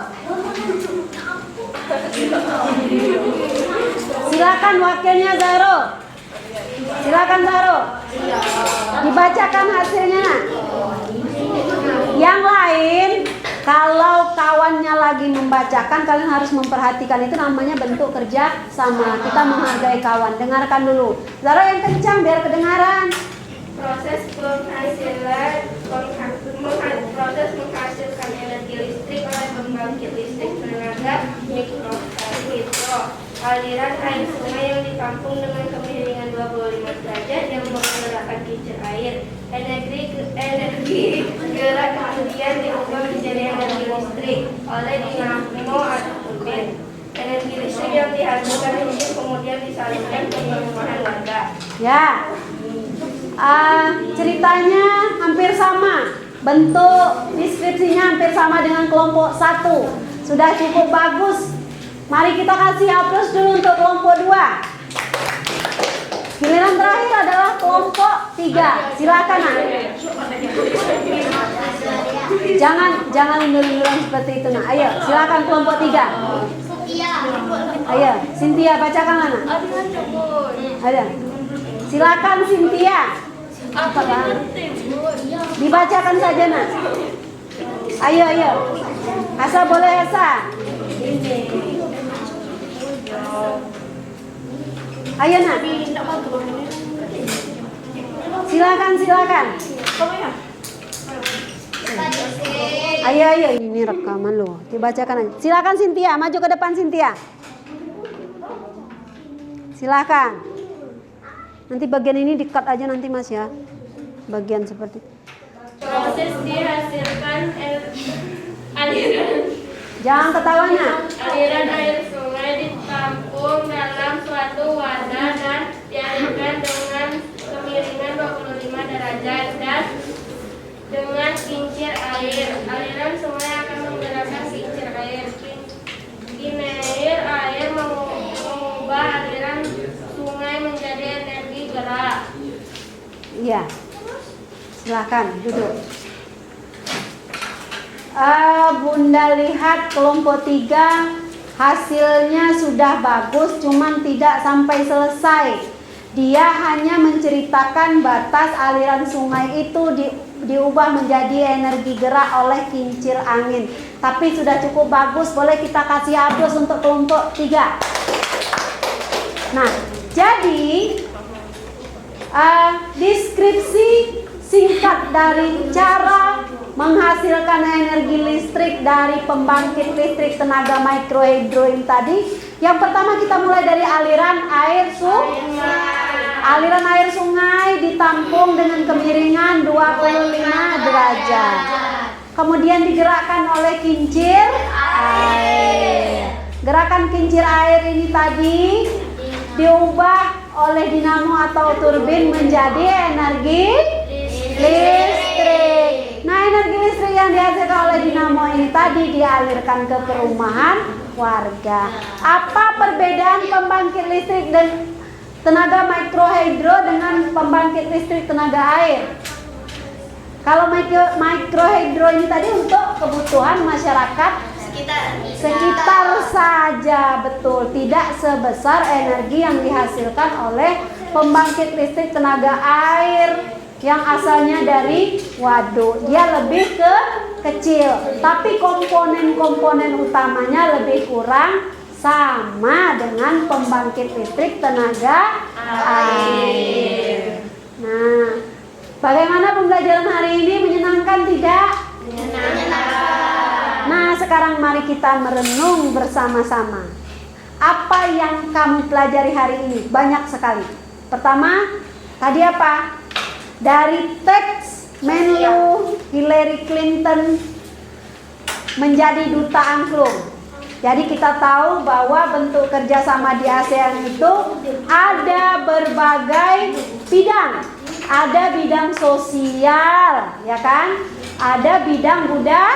Silakan wakilnya Zaro. Silakan Zaro. Dibacakan hasilnya, Nak. Yang lain, kalau kawannya lagi membacakan, kalian harus memperhatikan. Itu namanya bentuk kerja sama. Kita menghargai kawan. Dengarkan dulu. Zaro yang kencang biar kedengaran. Proses menghasilkan energi listrik oleh pembangkit listrik tenaga mikro hidro. Aliran air sungai yang ditampung dengan kemiringan 25 derajat yang menggerakkan kincir air. Energi gerak kemudian diubah menjadi energi listrik oleh dinamo atau turbin. Energi listrik yang dihasilkan ini kemudian disalurkan ke perumahan warga. Ya. Ceritanya hampir sama. Bentuk deskripsinya hampir sama dengan kelompok 1. Sudah cukup bagus. Mari kita kasih aplaus dulu untuk kelompok 2. Giliran terakhir adalah kelompok 3. Silakan, Nak. Jangan undur-unduran seperti itu, Nak. Ayo, silakan kelompok 3. Ayo, Cynthia bacakanlah, Nak. Ada. Silakan Cynthia. Dibacakan saja, Nak. Ayo. Asa boleh, Asa. Ayo nak. Silakan. Ayo, ini rekaman loh. Dibacakan aja. Silakan Cynthia, maju ke depan Cynthia. Silakan. Nanti bagian ini di-cut aja nanti Mas ya. Bagian seperti Proses dihasilkan aliran. Jangan ketawa nak. Aliran air sungai ditampung dalam suatu wadah dan dialirkan dengan kemiringan 25 derajat dan dengan kincir air. Aliran sungai akan menggerakkan kincir air. Kincir air mengubah aliran sungai menjadi energi gerak. Iya. Silakan duduk. Bunda lihat kelompok 3 hasilnya sudah bagus, cuman tidak sampai selesai. Dia hanya menceritakan batas aliran sungai itu diubah menjadi energi gerak oleh kincir angin. Tapi sudah cukup bagus, boleh kita kasih aplaus untuk kelompok 3. Nah, jadi deskripsi singkat dari cara menghasilkan energi listrik dari pembangkit listrik tenaga mikrohidro ini tadi. Yang pertama kita mulai dari aliran air sungai. Aliran air sungai ditampung dengan kemiringan 25 derajat. Kemudian digerakkan oleh kincir air. Gerakan kincir air ini tadi diubah oleh dinamo atau turbin menjadi energi listrik. Nah, energi listrik yang dihasilkan oleh dinamo ini tadi dialirkan ke perumahan warga. Apa perbedaan pembangkit listrik dan tenaga mikrohidro dengan pembangkit listrik tenaga air? Kalau mikrohidro ini tadi untuk kebutuhan masyarakat sekitar saja, betul, tidak sebesar energi yang dihasilkan oleh pembangkit listrik tenaga air yang asalnya dari waduk. Dia lebih kecil, tapi komponen-komponen utamanya lebih kurang sama dengan pembangkit listrik tenaga air. Nah, bagaimana pembelajaran hari ini? Menyenangkan tidak? Nah, sekarang mari kita merenung bersama-sama. Apa yang kamu pelajari hari ini? Banyak sekali. Pertama, tadi apa? Dari teks Menlu Hillary Clinton menjadi duta angklung. Jadi kita tahu bahwa bentuk kerjasama di ASEAN itu ada berbagai bidang. Ada bidang sosial, ya kan? Ada bidang budaya.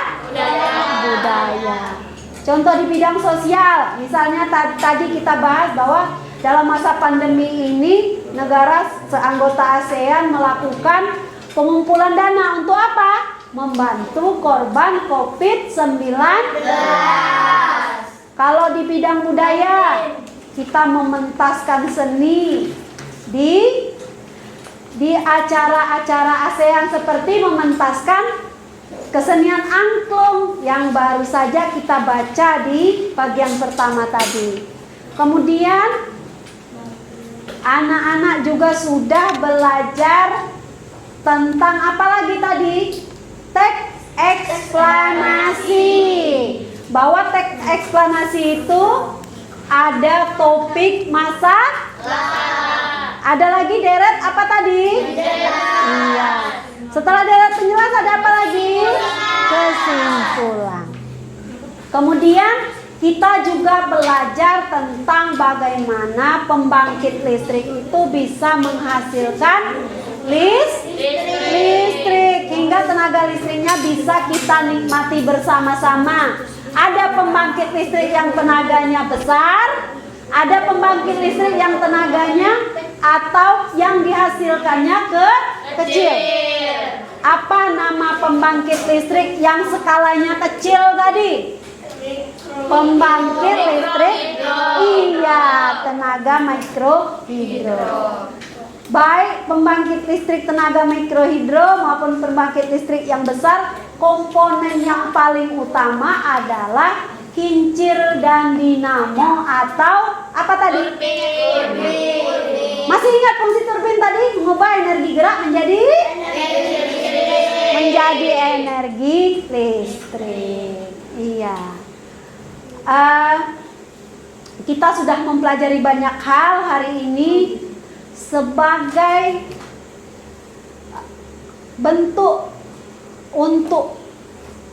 Contoh di bidang sosial, misalnya tadi kita bahas bahwa dalam masa pandemi ini negara seanggota ASEAN melakukan pengumpulan dana untuk apa? Membantu korban COVID-19. Kalau di bidang budaya, kita mementaskan seni di acara-acara ASEAN seperti mementaskan kesenian angklung yang baru saja kita baca di bagian pertama tadi. Kemudian anak-anak juga sudah belajar tentang apa lagi tadi? Teks eksplanasi. Bahwa teks eksplanasi itu ada topik masalah. Ada lagi deret apa tadi? Iya. Setelah deret penjelas ada apa lagi? Kesimpulan. Kemudian kita juga belajar tentang bagaimana pembangkit listrik itu bisa menghasilkan listrik hingga tenaga listriknya bisa kita nikmati bersama-sama. Ada pembangkit listrik yang tenaganya besar, ada pembangkit listrik yang tenaganya atau yang dihasilkannya kecil. Apa nama pembangkit listrik yang skalanya kecil tadi? Pembangkit listrik, iya, tenaga mikrohidro. Baik pembangkit listrik tenaga mikrohidro maupun pembangkit listrik yang besar, komponen yang paling utama adalah kincir dan dinamo atau apa tadi? Masih ingat fungsi turbin tadi? Mengubah energi gerak menjadi energi listrik. Iya. Kita sudah mempelajari banyak hal hari ini sebagai bentuk untuk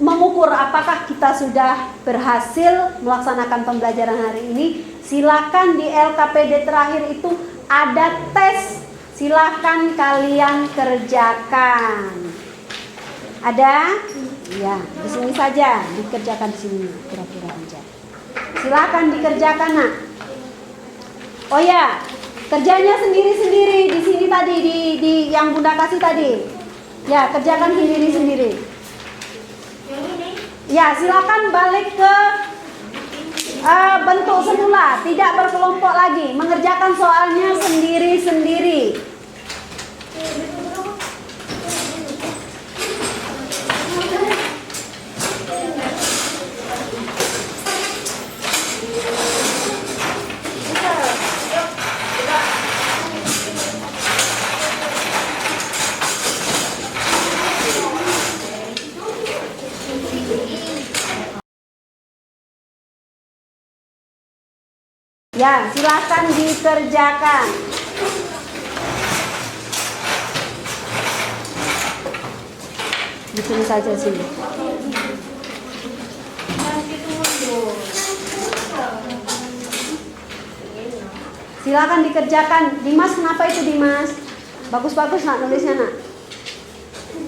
mengukur apakah kita sudah berhasil melaksanakan pembelajaran hari ini. Silakan di LKPD terakhir itu ada tes, silakan kalian kerjakan. Ada? Ya, di sini saja dikerjakan di sini kira-kira aja. Silakan dikerjakan, Nak. Oh ya, kerjanya sendiri-sendiri di sini tadi di yang Bunda kasih tadi. Ya, kerjakan sendiri-sendiri. Ya, silakan balik ke bentuk semula, tidak berkelompok lagi, mengerjakan soalnya sendiri-sendiri. Ya, silakan dikerjakan. Di sini saja sini. Silakan dikerjakan. Dimas, kenapa itu Dimas? Bagus-bagus nak nulisnya nak.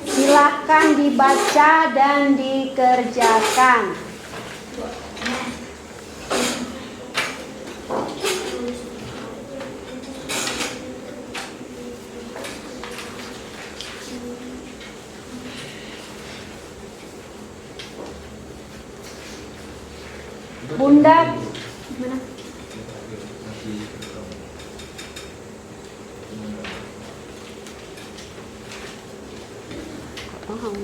Silakan dibaca dan dikerjakan. Bunda, mana? Paham.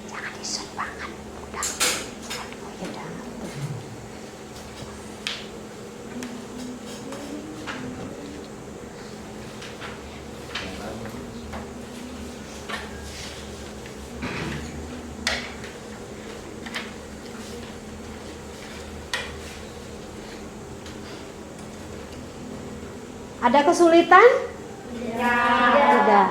Jangan disut banget, udah. Oh, ya udah. Ada kesulitan? Tidak.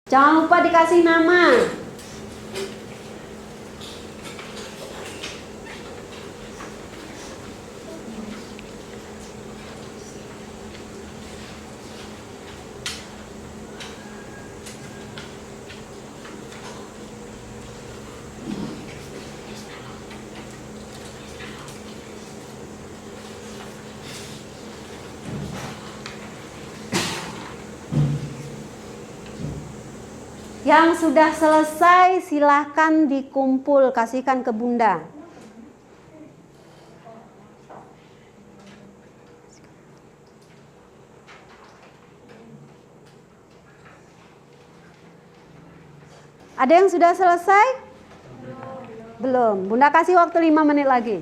Jangan lupa dikasih nama. Yang sudah selesai silahkan dikumpul, kasihkan ke Bunda. Ada yang sudah selesai? Belum. Bunda kasih waktu 5 menit lagi.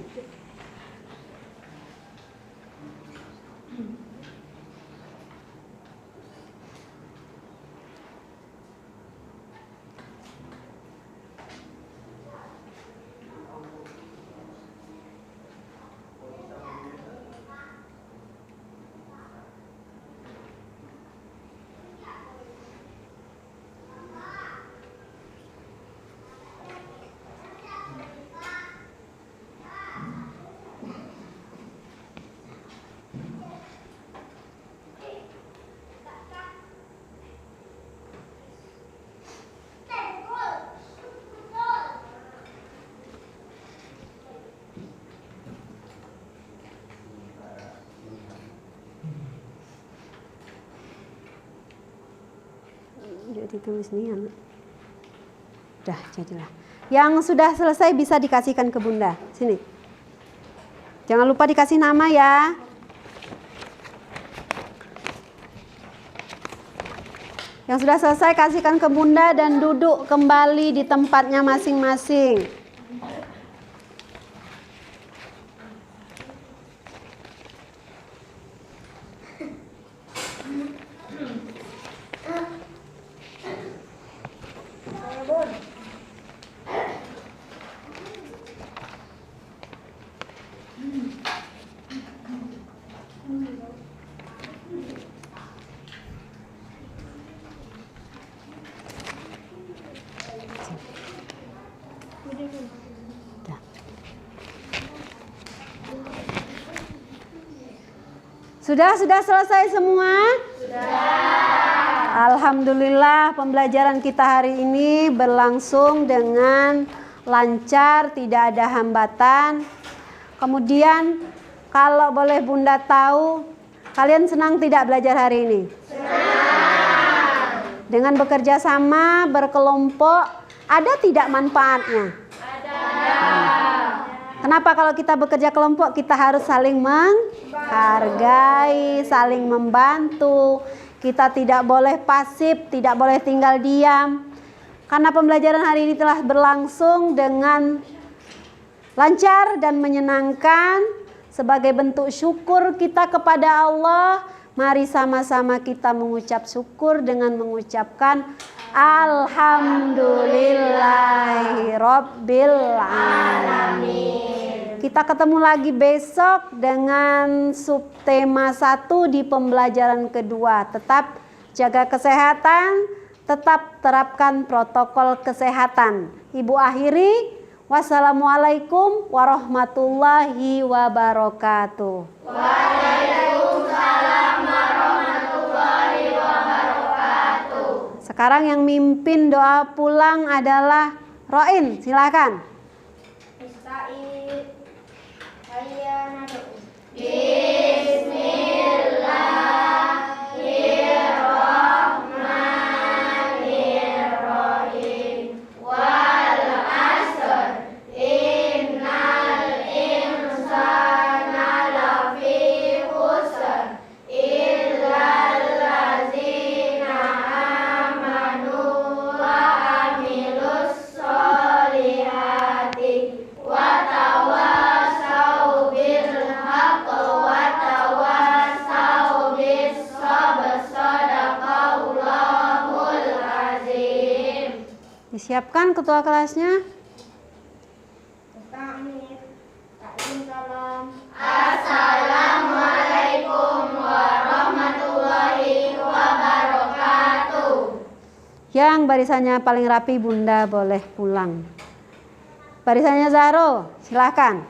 Jadi tulis nih anak. Dah jadilah. Yang sudah selesai bisa dikasihkan ke Bunda. Sini. Jangan lupa dikasih nama ya. Yang sudah selesai kasihkan ke Bunda dan duduk kembali di tempatnya masing-masing. Sudah selesai semua? Sudah. Alhamdulillah pembelajaran kita hari ini berlangsung dengan lancar, tidak ada hambatan. Kemudian kalau boleh Bunda tahu, kalian senang tidak belajar hari ini? Senang. Dengan bekerja sama, berkelompok, ada tidak manfaatnya? Ada. Kenapa kalau kita bekerja kelompok kita harus saling menghargai, saling membantu. Kita tidak boleh pasif, tidak boleh tinggal diam. Karena pembelajaran hari ini telah berlangsung dengan lancar dan menyenangkan. Sebagai bentuk syukur kita kepada Allah, mari sama-sama kita mengucap syukur dengan mengucapkan Alhamdulillahirabbil alamin. Kita ketemu lagi besok dengan subtema 1 di pembelajaran kedua. Tetap jaga kesehatan, tetap terapkan protokol kesehatan. Ibu akhiri, wassalamualaikum warahmatullahi wabarakatuh. Waalaikumsalam warahmatullahi wabarakatuh. Sekarang yang mimpin doa pulang adalah Roin, silakan. Bismillahirrahmanirrahim. Wal asr. Innal insana lafi khusr. Illal ladzina amanu wa amilus solihati wa tawasau bil haqq wa tawasau bis sabr. Sadaqallahul azim. Disiapkan ketua kelasnya. Assalamualaikum warahmatullahi wabarakatuh. Yang barisannya paling rapi Bunda boleh pulang. Barisannya Zahro, silakan.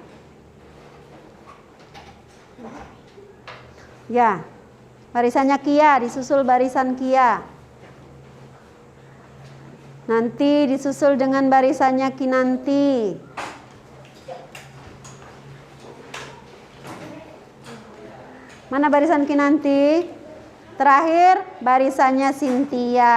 Ya, barisannya Kia, disusul barisan Kia. Nanti disusul dengan barisannya Kinanti. Mana barisan Kinanti? Terakhir barisannya Cynthia.